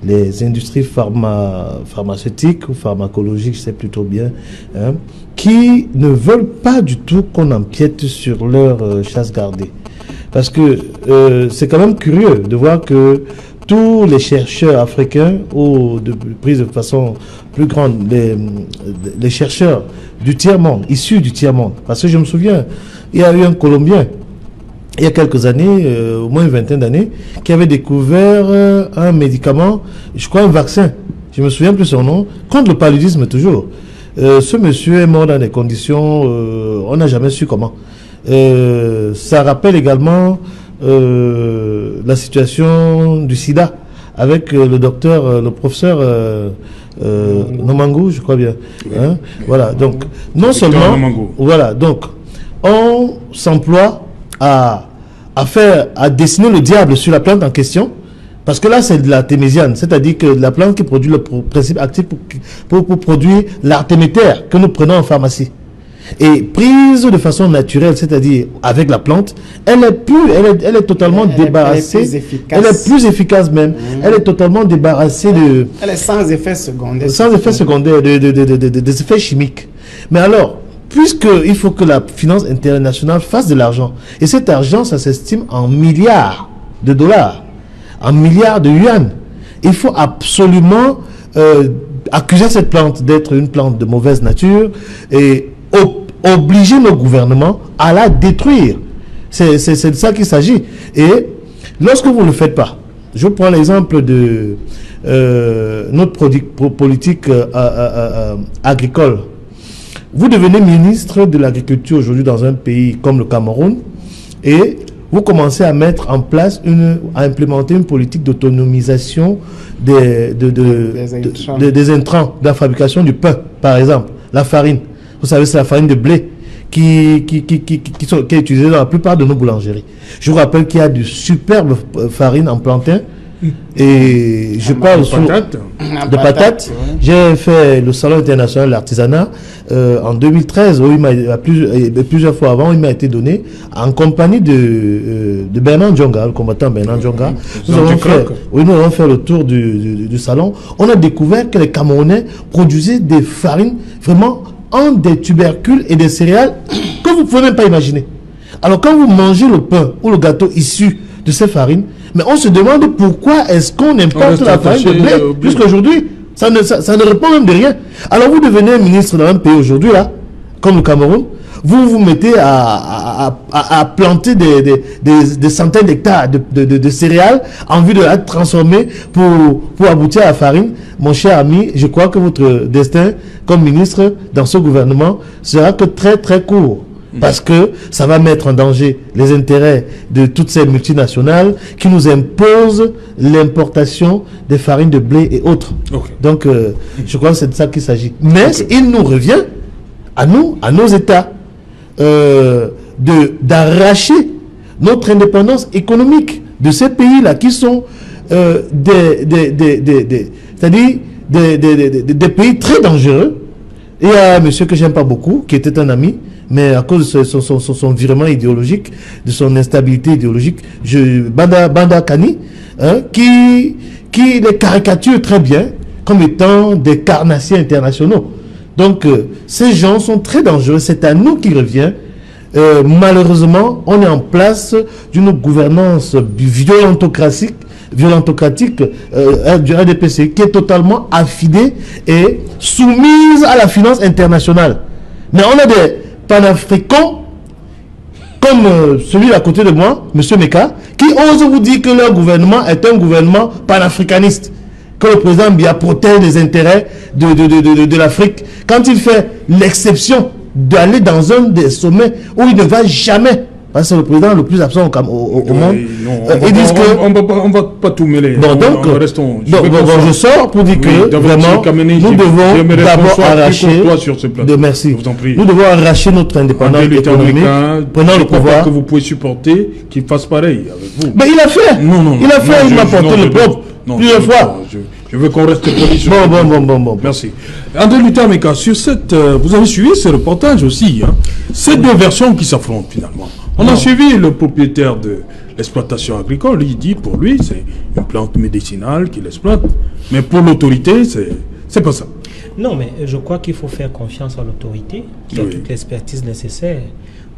Les industries pharmaceutiques ou pharmacologiques, c'est plutôt bien, hein, qui ne veulent pas du tout qu'on empiète sur leur chasse gardée. Parce que c'est quand même curieux de voir que tous les chercheurs africains, ou de prise de façon plus grande, les chercheurs du tiers-monde, issus du tiers-monde, parce que je me souviens, il y a eu un Colombien il y a quelques années, au moins une vingtaine d'années, qui avait découvert un médicament, je crois un vaccin, je me souviens plus son nom, contre le paludisme toujours. Ce monsieur est mort dans des conditions, on n'a jamais su comment. Ça rappelle également la situation du sida avec le docteur, le professeur Nomangou, je crois bien. Hein? Voilà, donc non seulement, voilà, donc on s'emploie à dessiner le diable sur la plante en question, parce que là c'est de la l'artémésiane, c'est-à-dire que la plante qui produit le principe actif pour produire l'artéméter que nous prenons en pharmacie. Et prise de façon naturelle, c'est-à-dire avec la plante, elle est totalement débarrassée. Elle est plus efficace même. Elle est totalement débarrassée de... Elle est sans effet secondaire. Sans effet secondaire, des effets chimiques. Mais alors, puisqu'il faut que la finance internationale fasse de l'argent, et cet argent, ça s'estime en milliards de dollars, en milliards de yuan, il faut absolument accuser cette plante d'être une plante de mauvaise nature et obliger nos gouvernements à la détruire. C'est de ça qu'il s'agit. Et lorsque vous ne le faites pas, je prends l'exemple de notre politique agricole. Vous devenez ministre de l'Agriculture aujourd'hui dans un pays comme le Cameroun et vous commencez à mettre en place, à implémenter une politique d'autonomisation des intrants de la fabrication du pain, par exemple, la farine. Vous savez, c'est la farine de blé qui est utilisée dans la plupart de nos boulangeries. Je vous rappelle qu'il y a de superbes farines en plantain. Et je parle de patates. J'ai fait le salon international de l'artisanat en 2013, où plusieurs fois avant, il m'a été donné en compagnie de Bernard Djonga, le combattant Bernard Djonga. Nous avons fait le tour du salon. On a découvert que les Camerounais produisaient des farines vraiment en des tubercules et des céréales que vous ne pouvez même pas imaginer. Alors quand vous mangez le pain ou le gâteau issu de ces farines, mais on se demande pourquoi est-ce qu'on importe la farine de blé jusqu'aujourd'hui. Ça ne répond même de rien. Alors vous devenez ministre dans un pays aujourd'hui, là, comme le Cameroun, vous vous mettez à planter des centaines d'hectares de céréales en vue de la transformer pour aboutir à la farine. Mon cher ami, je crois que votre destin comme ministre dans ce gouvernement sera que très très court. Parce que ça va mettre en danger les intérêts de toutes ces multinationales qui nous imposent l'importation des farines de blé et autres. Okay. Donc, je crois que c'est de ça qu'il s'agit. Mais il nous revient, à nous, à nos États, d'arracher notre indépendance économique de ces pays-là qui sont c'est-à-dire des pays très dangereux. Il y a un monsieur que j'aime pas beaucoup, qui était un ami, mais à cause de son virement idéologique, de son instabilité idéologique, Banda Kani, hein, qui les caricature très bien comme étant des carnassiers internationaux. Donc, ces gens sont très dangereux. C'est à nous qu'il revient. Malheureusement, on est en place d'une gouvernance violentocratique du RDPC qui est totalement affidée et soumise à la finance internationale. Mais on a des panafricains comme celui à côté de moi, M. Meka, qui osent vous dire que leur gouvernement est un gouvernement panafricaniste, que le président Biya protège les intérêts de l'Afrique, quand il fait l'exception d'aller dans un des sommets où il ne va jamais, parce que c'est le président le plus absent au monde. Ils disent que on va pas tout mêler. Bon, donc, restons. Je sors pour dire que vraiment, nous devons d'abord arracher. Merci. Nous devons arracher notre indépendance économique, prenant le pouvoir. Que vous pouvez supporter qu'il fasse pareil avec vous. Mais il a fait. Il m'a porté le propre plusieurs fois. Je veux qu'on reste poli sur Bon. Merci. André Luther Meka, sur cette, vous avez suivi ce reportage aussi, hein, ces deux versions qui s'affrontent finalement. On a suivi le propriétaire de l'exploitation agricole, il dit pour lui c'est une plante médicinale qu'il exploite, mais pour l'autorité c'est pas ça. Non, mais je crois qu'il faut faire confiance à l'autorité qui a toute l'expertise nécessaire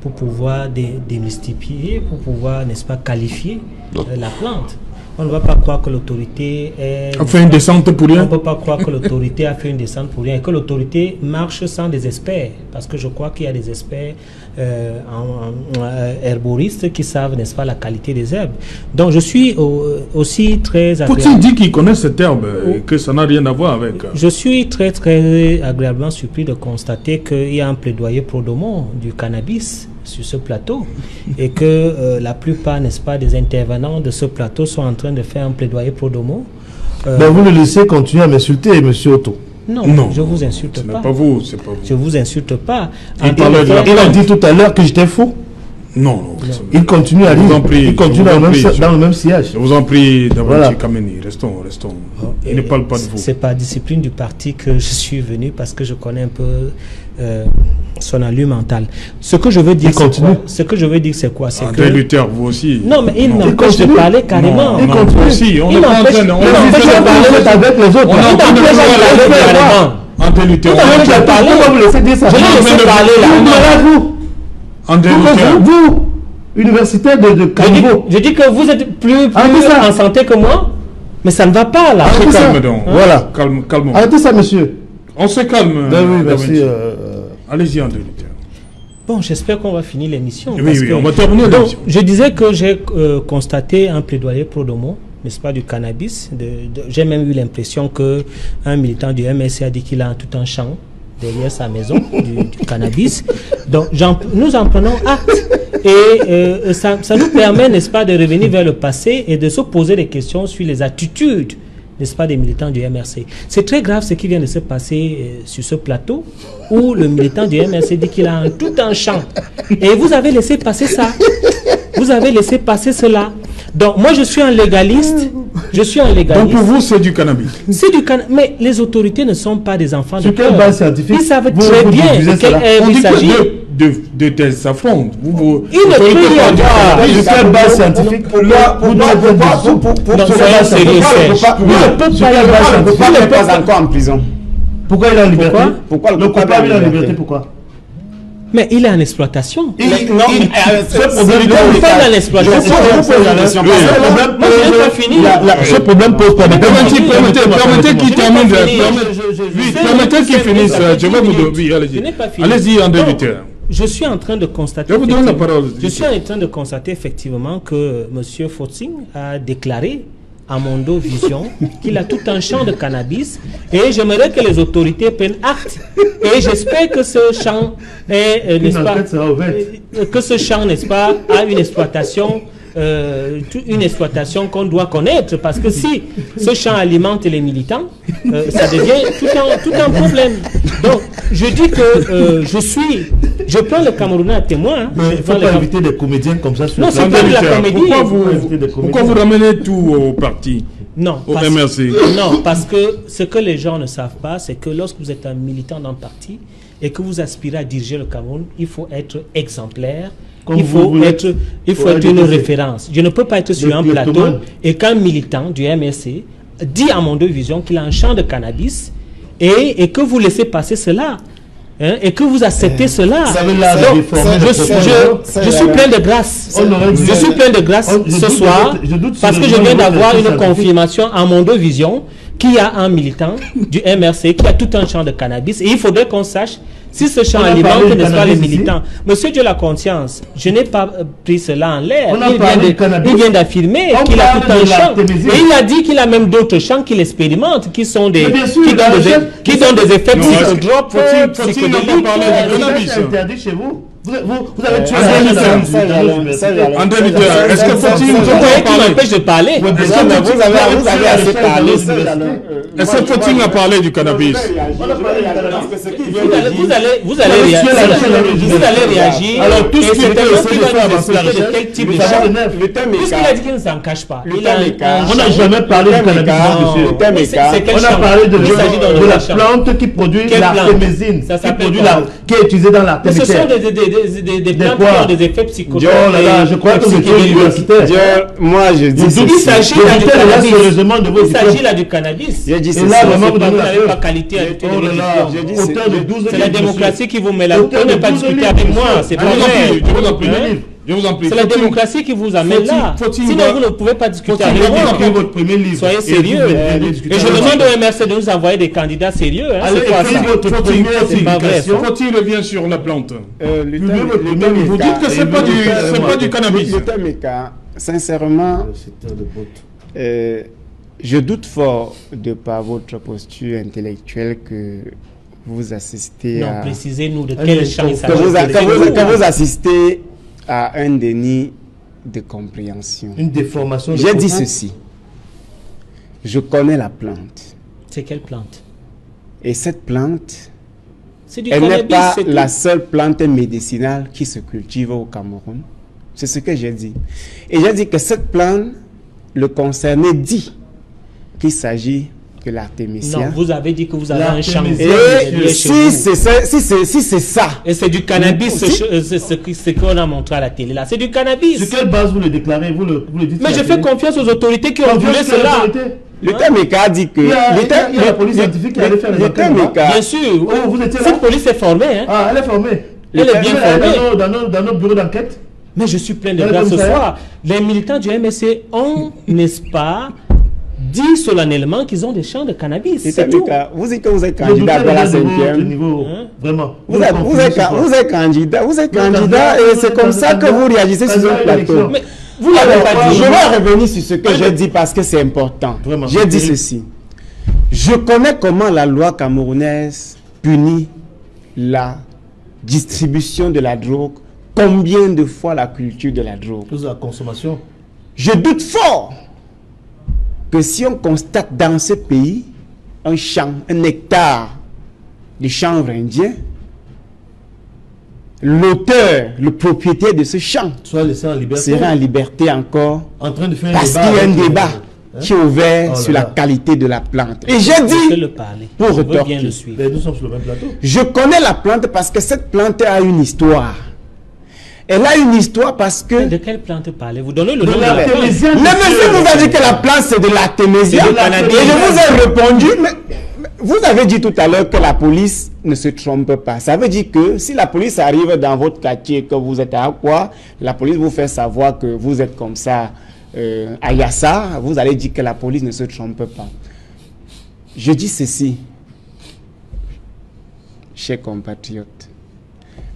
pour pouvoir démystifier, pour pouvoir, n'est-ce pas, qualifier la plante. On ne va pas croire que l'autorité a fait une descente pour rien. On ne peut pas croire que l'autorité a fait une descente pour rien et que l'autorité marche sans des experts. Parce que je crois qu'il y a des experts herboristes qui savent, n'est-ce pas, la qualité des herbes. Donc je suis aussi très agréable. Faut-il dire qu'ils connaissent cette herbe et que ça n'a rien à voir avec... Je suis très agréablement surpris de constater qu'il y a un plaidoyer pro-domo du cannabis sur ce plateau et que la plupart, n'est-ce pas, des intervenants de ce plateau sont en train de faire un plaidoyer pro-domo. Ben vous le laissez continuer à m'insulter, M. Otto. Non, je vous insulte pas. C'est pas vous, c'est pas vous. Je vous insulte pas. Il a dit tout à l'heure que j'étais faux. Non. Il continue à lire. Il continue dans le même sillage. Je vous en prie, Davanti Kameni, restons. Il ne parle pas de vous. C'est par discipline du parti que je suis venu parce que je connais un peu son allure mentale. Ce que je veux dire, c'est quoi? C'est André Luther, vous aussi. Non, mais il m'empêche de parler carrément. Il continue aussi. On est en train de parler avec les autres. On est en train de parler carrément. André Luther, vous laissez dire ça. Je vais laisser parler là. André Luther. Vous, universitaire de Caniveau. Je dis que vous êtes plus en santé que moi, mais ça ne va pas là. Calme donc. Voilà. Calme. Arrêtez ça, monsieur. On se calme. Oui, merci. Allez-y, André Luther. Bon, j'espère qu'on va finir l'émission. Oui, on va terminer l'émission. Je disais que j'ai constaté un plaidoyer pro-domo, n'est-ce pas, du cannabis. J'ai même eu l'impression qu'un militant du MSC a dit qu'il a tout un champ derrière sa maison du cannabis. Donc, nous en prenons acte. Et ça nous permet, n'est-ce pas, de revenir vers le passé et de se poser des questions sur les attitudes, n'est-ce pas, des militants du MRC. C'est très grave ce qui vient de se passer sur ce plateau où le militant du MRC dit qu'il a tout un champ. Et vous avez laissé passer ça. Vous avez laissé passer cela. Donc, moi, je suis un légaliste. Donc, pour vous, c'est du cannabis. C'est du cannabis. Mais les autorités ne sont pas des enfants de quelle base scientifique? Ils savent très bien de quelle herbe il s'agit. De thèses s'affrontent. Il ne peut y avoir de quelle base scientifique? Pourquoi il n'est pas encore en prison? Pourquoi il est en liberté? Pourquoi le coupable est en liberté? Pourquoi? Mais il est en exploitation. Ce problème pose pas de Permettez qu'il termine. Permettez qu'il finisse. Je vais vous donner. Allez-y, André Luther. Je suis en train de constater. Je vous donne la parole. Je suis en train de constater effectivement que M. Fotzing a déclaré à Mondo Vision qu'il a tout un champ de cannabis et j'aimerais que les autorités prennent acte et j'espère que ce champ est, n'est-ce pas, que ce champ, n'est-ce pas, a une exploitation qu'on doit connaître, parce que si ce champ alimente les militants, ça devient tout un problème. Donc, je dis que je prends le Camerounais à témoin. Hein. Il ne faut pas inviter des comédiens comme ça sur non, c'est pas de la comédie. Pourquoi vous ramenez tout au parti? Non, parce que ce que les gens ne savent pas, c'est que lorsque vous êtes un militant d'un parti et que vous aspirez à diriger le Cameroun, il faut être exemplaire. Il faut être une référence. Je ne peux pas être sur un plateau et qu'un militant du MSC dit à Mondo Vision qu'il a un champ de cannabis et que vous laissez passer cela. Hein, et que vous acceptez cela. Je suis plein de grâce. Je suis plein de grâce ce soir parce que je viens d'avoir une confirmation à Mondo Vision qu'il y a un militant du MRC qui a tout un champ de cannabis et il faudrait qu'on sache si ce champ alimente, n'est-ce pas, les militants. Monsieur Dieu la conscience, je n'ai pas pris cela en l'air. Il vient d'affirmer qu'il a tout un champ. Et il a dit qu'il a même d'autres champs qu'il expérimente, qui donnent des effets psychodrops, psychédéliques. C'est interdit chez vous. Vous avez tué André Luther, est-ce que faut-il m'empêche de parler? Vous avez assez parlé. Est-ce que faut-il en parler du cannabis? Vous allez réagir. Alors tout ce qui de quel type de champ? Puisqu'il a dit qu'il ne s'en cache pas. On n'a jamais parlé du cannabis, monsieur. On a parlé de la plante qui produit l'artémisine, qui est utilisée dans l'artémisine. Ce sont des plantes qui ont des effets psychotropiques. Je crois que vous êtes universitaire. Moi, je dis il s'agit là du cannabis. Je dis et là, vraiment, vous n'avez pas qualité à c'est la démocratie qui vous met là. Vous ne pouvez pas discuter avec moi. C'est pas vrai. Je vous en prie. C'est la démocratie qui vous amène là. Sinon, vous ne pouvez pas discuter avec moi. Votre premier livre. Soyez sérieux. Et je demande au MRC de nous envoyer des candidats sérieux. Allez, écrivez votre première publication. Faut-il revient sur la plante. Vous dites que c'est pas du cannabis. Le thème est sincèrement, je doute fort de par votre posture intellectuelle que vous assistez non, à... précisez-nous de quel champ il s'agit. Que vous assistez à un déni de compréhension. Une déformation. J'ai dit ceci. Je connais la plante. C'est quelle plante? Et cette plante, elle n'est pas la seule plante médicinale qui se cultive au Cameroun. C'est ce que j'ai dit. Et j'ai dit que cette plante, le concerné dit qu'il s'agit de l'artémisia. Non, vous avez dit que vous avez un champ. Et si c'est ça. Et c'est du cannabis, ce qu'on a montré à la télé là. C'est du cannabis. Sur quelle base vous le déclarez, vous le dites? Mais je fais confiance aux autorités qui ont voulu cela. Le TMK a dit que... Il y a la police scientifique qui allait faire les enquêtes. Bien sûr. Oh, vous étiez là? Cette police est formée. Hein. Ah, elle est formée. Elle est bien formée. Dans nos bureaux d'enquête. Mais je suis plein de grâce ce soir. Les militants du MSC ont, n'est-ce pas, dit solennellement qu'ils ont des champs de cannabis. C'est tout. Vous dites que vous êtes candidat pour la 5e. Vraiment. Vous êtes candidat et c'est comme ça que vous réagissez sur le plateau. Mais vous l'avez pas dit. Je vais revenir sur ce que j'ai dit parce que c'est important. J'ai dit ceci. Je connais comment la loi camerounaise punit la distribution de la drogue. Combien de fois la culture de la drogue? La consommation. Je doute fort que si on constate dans ce pays un champ, un hectare de chanvre indien, l'auteur, le propriétaire de ce champ sera en liberté encore en train de faire parce qu'il y a un débat qui est ouvert sur la qualité de la plante. Et j'ai dit, pour retorquer, nous sommes sur le même plateau. Je connais la plante parce que cette plante a une histoire. Elle a une histoire parce que... Mais de quelle plante parlez-vous? Donnez le nom de la plante. Le monsieur vous a dit que la plante c'est de l'artémisia. Et je vous ai répondu, mais vous avez dit tout à l'heure que la police ne se trompe pas. Ça veut dire que si la police arrive dans votre quartier, que vous êtes à quoi, la police vous fait savoir que vous êtes comme ça à Yassa, vous allez dire que la police ne se trompe pas. Je dis ceci, chers compatriotes.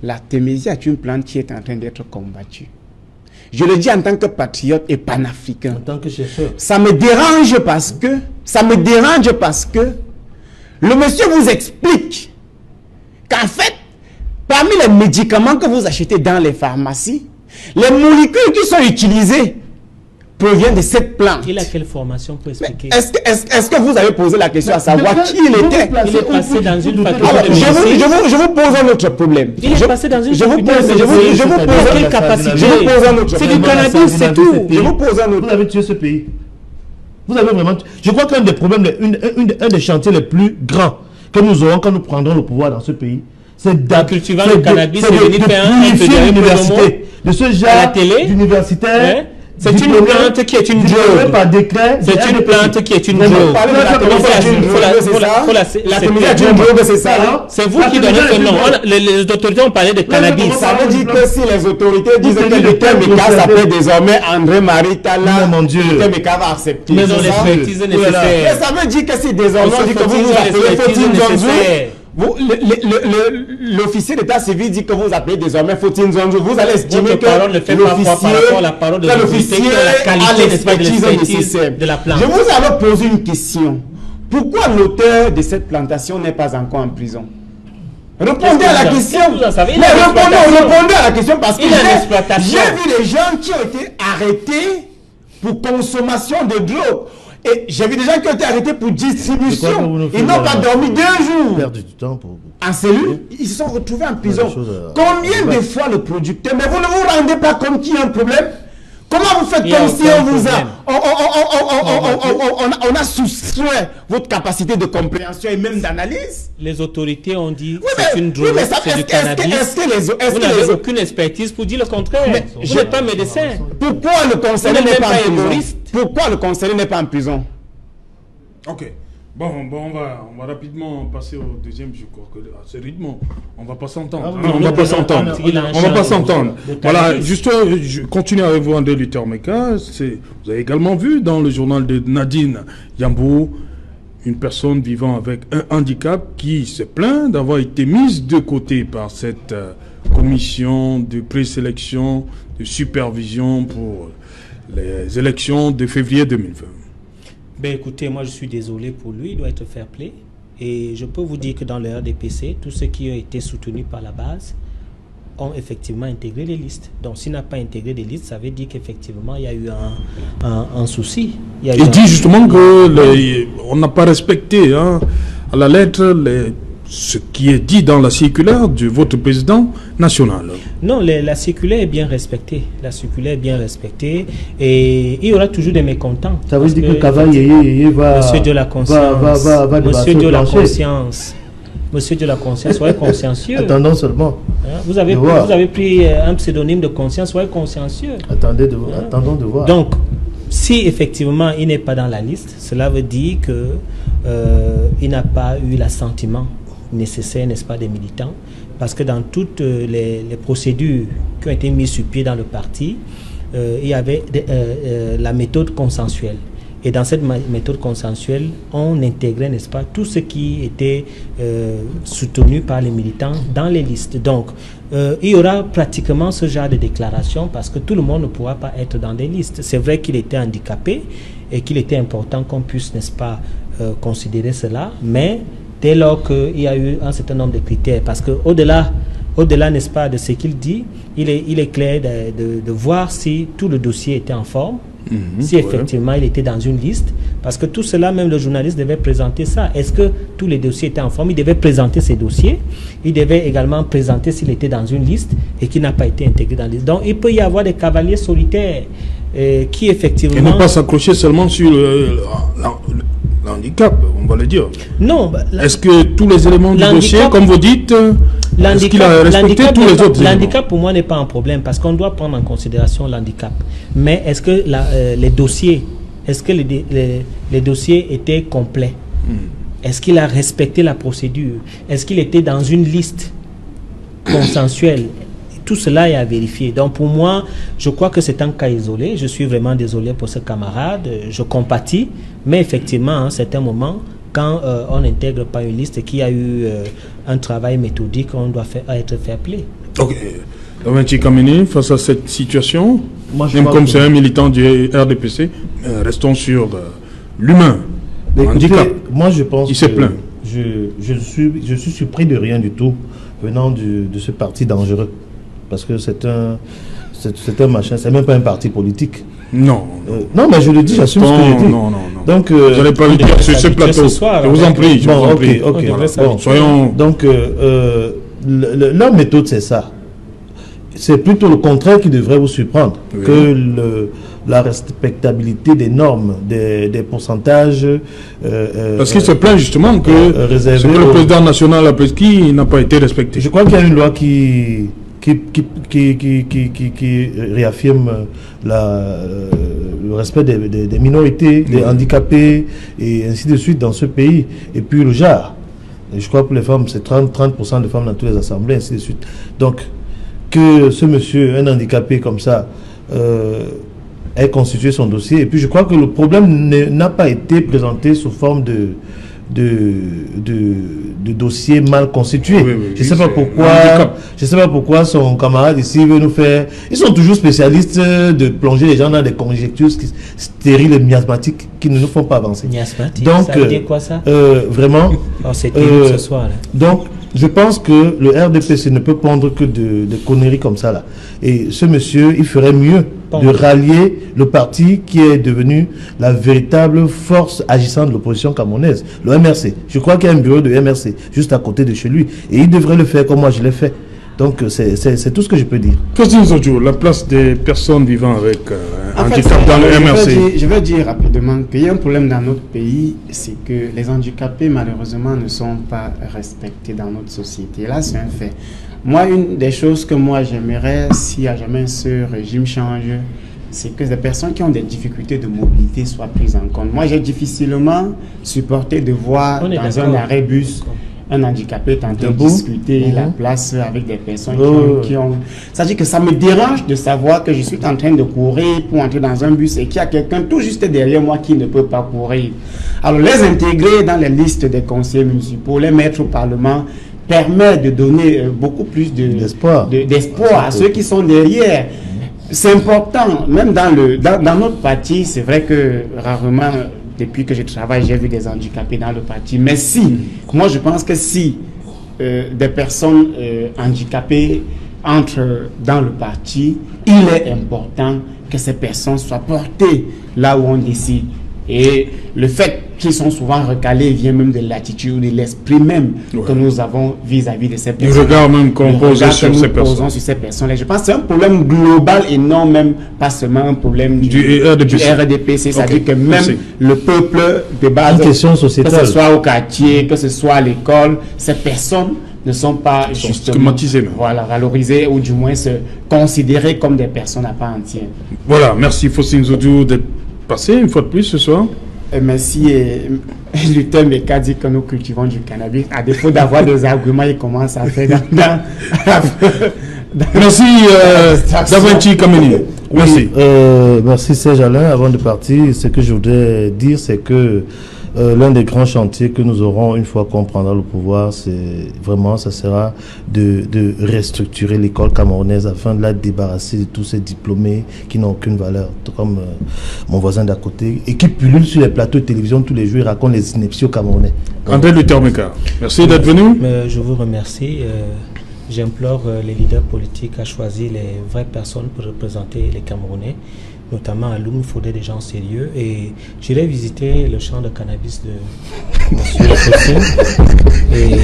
L'artémisia est une plante qui est en train d'être combattue. Je le dis en tant que patriote et panafricain. En tant que chercheur. Ça me dérange parce que le monsieur vous explique qu'en fait, parmi les médicaments que vous achetez dans les pharmacies, les molécules qui sont utilisées proviennent de cette plante. Il a quelle formation pour expliquer? Est-ce que vous avez posé la question à savoir qui il était? Il est passé dans une faculté alors, de médecine. Je vous pose un autre problème. Il est passé dans une faculté de médecine. Je vous pose quelle capacité? C'est du cannabis, c'est tout. Je vous pose un autre. Vous avez tué ce pays. Vous avez vraiment... Je crois qu'un des problèmes, un des chantiers les plus grands que nous aurons quand nous prendrons le pouvoir dans ce pays, c'est cultivant le cannabis, c'est venir faire un peu l'université de ce genre d'universitaire. C'est une plante qui est une drogue. Par décret. C'est une plante qui est une drogue. C'est vous qui donnez ce nom. Les autorités ont parlé de cannabis. Ça veut dire que si les autorités disent que le TMK s'appelle désormais André-Marie Talla, le TMK va accepter. Mais non, l'expertise nécessaire. Mais ça veut dire que si désormais on dit que vous vous appelez Fautine Zonzou, l'officier d'état civil dit que vous appelez désormais Fautine Zonzou, vous allez estimer que parole ne fait pas foi par rapport à la parole de l'officier qui a la qualité de la plante. Je vous avais posé une question. Pourquoi l'auteur de cette plantation n'est pas encore en prison? Répondez à la question. Répondez à la question parce que j'ai vu des gens qui ont été arrêtés pour consommation de drogue. Et j'ai vu des gens qui ont été arrêtés pour distribution. Ils n'ont pas dormi 2 jours. Perdu du temps pour... En cellule, ils se sont retrouvés en prison. Combien de fois le producteur... Mais vous ne vous rendez pas compte qu'il y a un problème? Comment vous faites comme si on vous a... On a soustrait votre capacité de compréhension et même d'analyse? Les autorités ont dit que c'est une drogue, c'est du cannabis. Vous n'avez aucune expertise pour dire le contraire. Vous n'êtes pas médecin. Pourquoi le concerné n'est pas en prison? Pourquoi le concerné n'est pas en prison? Ok. Bon, on va rapidement passer au deuxième, je crois que assez rythmement, on va pas s'entendre. Non, on va pas s'entendre. On va pas s'entendre. Voilà, juste, je continue avec vous, André Luther Meka. Vous avez également vu dans le journal de Nadine Yambou une personne vivant avec un handicap qui se plaint d'avoir été mise de côté par cette commission de présélection, de supervision pour les élections de février 2020. Ben écoutez, moi je suis désolé pour lui, il doit être fair play. Et je peux vous dire que dans le RDPC, tous ceux qui ont été soutenus par la base ont effectivement intégré les listes. Donc s'il n'a pas intégré les listes, ça veut dire qu'effectivement il y a eu un souci. Il dit justement qu'on n'a pas respecté à la lettre ce qui est dit dans la circulaire de votre président national. Non, la circulaire est bien respectée. La circulaire est bien respectée. Et il y aura toujours des mécontents. Ça veut dire que Kavaye va... Monsieur de la conscience. Monsieur de la conscience. Monsieur de la conscience, soyez consciencieux. Attendons seulement. Vous avez pris un pseudonyme de conscience, soyez consciencieux. Attendons de voir. Donc, si effectivement il n'est pas dans la liste, cela veut dire que il n'a pas eu l'assentiment nécessaire, n'est-ce pas, des militants, parce que dans toutes les procédures qui ont été mises sur pied dans le parti, il y avait la méthode consensuelle. Et dans cette méthode consensuelle, on intégrait, n'est-ce pas, tout ce qui était soutenu par les militants dans les listes. Donc, il y aura pratiquement ce genre de déclaration parce que tout le monde ne pourra pas être dans des listes. C'est vrai qu'il était handicapé et qu'il était important qu'on puisse, n'est-ce pas, considérer cela, mais dès lors qu'il y a eu un certain nombre de critères, parce qu'au-delà, n'est-ce pas, de ce qu'il dit, il est clair de voir si tout le dossier était en forme, si effectivement il était dans une liste, parce que tout cela, même le journaliste devait présenter ça. Est-ce que tous les dossiers étaient en forme? Il devait présenter ses dossiers, il devait également présenter s'il était dans une liste et qui n'a pas été intégré dans la liste. Donc il peut y avoir des cavaliers solitaires qui effectivement... Et ne pas s'accrocher seulement sur l'handicap, on va le dire. Non. Est-ce que tous les éléments du dossier, comme vous dites, est-ce qu'il a respecté tous les autres éléments? L'handicap pour moi n'est pas un problème parce qu'on doit prendre en considération l'handicap. Mais est-ce que les dossiers, les dossiers étaient complets? Est-ce qu'il a respecté la procédure? Est-ce qu'il était dans une liste consensuelle? Tout cela est à vérifier. Donc pour moi, je crois que c'est un cas isolé. Je suis vraiment désolé pour ce camarade. Je compatis. Mais effectivement, à un certain moment, quand on n'intègre pas une liste et qu'il y a eu un travail méthodique, on doit être fair play. Ok. Davinci Kameni, face à cette situation, même comme c'est un militant du RDPC, restons sur l'humain, handicap. Moi je pense qu'il se plaint. Je suis surpris de rien du tout venant de ce parti dangereux. Parce que c'est un machin, c'est même pas un parti politique. Non. Non, mais je le dis, j'assume ce que je dis. Non. Donc, vous n'allez pas le dire sur ce plateau. Je vous en prie. Ok. Bon, soyons... Donc, leur méthode, c'est ça. C'est plutôt le contraire qui devrait vous surprendre. Oui. Que la respectabilité des normes, des pourcentages... Parce qu'il se plaint justement que ce que le président national a prescrit n'a pas été respecté. Je crois qu'il y a une loi qui réaffirme le respect des minorités, des handicapés et ainsi de suite dans ce pays. Et puis le genre. Et je crois que pour les femmes, c'est 30% de femmes dans toutes les assemblées, ainsi de suite. Donc, que ce monsieur, un handicapé comme ça, ait constitué son dossier. Et puis je crois que le problème n'a pas été présenté sous forme de dossier mal constitué. Je sais pas pourquoi son camarade ici veut nous faire... Ils sont toujours spécialistes de plonger les gens dans des conjectures stériles et miasmatiques qui ne nous font pas avancer. Miasmatique, donc, ça veut dire quoi ça? Vraiment... c'est ce soir là. Donc, je pense que le RDPC ne peut prendre que de conneries comme ça là. Et ce monsieur, il ferait mieux de rallier le parti qui est devenu la véritable force agissante de l'opposition camerounaise, le MRC. Je crois qu'il y a un bureau de MRC juste à côté de chez lui. Et il devrait le faire comme moi je l'ai fait. Donc c'est tout ce que je peux dire. Président Zodjo, la place des personnes vivant avec un handicap dans le MRC. Je veux dire rapidement qu'il y a un problème dans notre pays, c'est que les handicapés malheureusement ne sont pas respectés dans notre société. Là c'est un fait. Moi, une des choses que moi j'aimerais, s'il n'y a jamais ce régime change, c'est que les personnes qui ont des difficultés de mobilité soient prises en compte. Moi, j'ai difficilement supporté de voir dans un arrêt bus un handicapé tenter de discuter la place avec des personnes qui ont... C'est-à-dire que ça me dérange de savoir que je suis en train de courir pour entrer dans un bus et qu'il y a quelqu'un tout juste derrière moi qui ne peut pas courir. Alors, les intégrer dans les listes des conseillers municipaux, les mettre au Parlement, permet de donner beaucoup plus d'espoir à ceux qui sont derrière. C'est important, même dans notre parti, c'est vrai que rarement... Depuis que je travaille, j'ai vu des handicapés dans le parti. Mais si, moi je pense que si des personnes handicapées entrent dans le parti, il est important que ces personnes soient portées là où on décide. Et le fait qu'ils sont souvent recalés vient même de l'attitude, de l'esprit même que nous avons vis-à-vis de ces personnes. Le regard même qu'on pose sur ces personnes. Je pense que c'est un problème global et non même pas seulement un problème du RDPC. C'est-à-dire que même le peuple de base, que ce soit au quartier, que ce soit à l'école, ces personnes ne sont pas justement valorisées ou du moins considérées comme des personnes à part entière. Voilà, merci Faustine Zodou d'être passé une fois de plus ce soir. Merci Luther Meka dit que nous cultivons du cannabis. À défaut d'avoir des arguments, il commence à faire Merci Davinci Kameni. Merci. Merci Serge Alain. Avant de partir, ce que je voudrais dire, c'est que l'un des grands chantiers que nous aurons une fois qu'on prendra le pouvoir, c'est vraiment, ça sera de restructurer l'école camerounaise afin de la débarrasser de tous ces diplômés qui n'ont aucune valeur, tout comme mon voisin d'à côté, et qui pullule sur les plateaux de télévision tous les jours et raconte les inepties aux Camerounais. André Luther Meka, merci d'être venu. Je vous remercie. J'implore les leaders politiques à choisir les vraies personnes pour représenter les Camerounais. Notamment à Loum, il faudrait des gens sérieux. Et j'irai visiter le champ de cannabis de M. Faustine. Et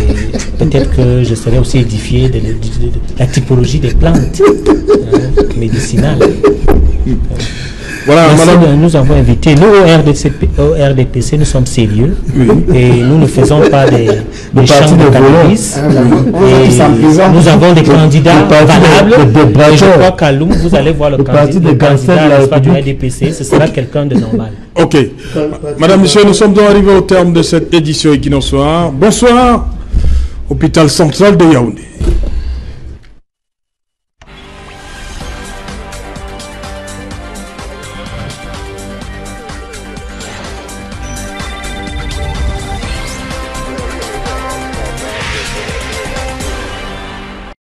peut-être que je serai aussi édifié de la typologie des plantes médicinales. Voilà, madame. Nous avons invité, nous au RDPC, nous sommes sérieux et nous ne faisons pas des champs de cannabis. Nous avons des candidats valables. Et je crois qu'à Loum, vous allez voir le candidat du RDPC, ce sera quelqu'un de normal. Ok. Madame, monsieur, nous sommes donc arrivés au terme de cette édition Equinox Soir. Bonsoir, hôpital central de Yaoundé.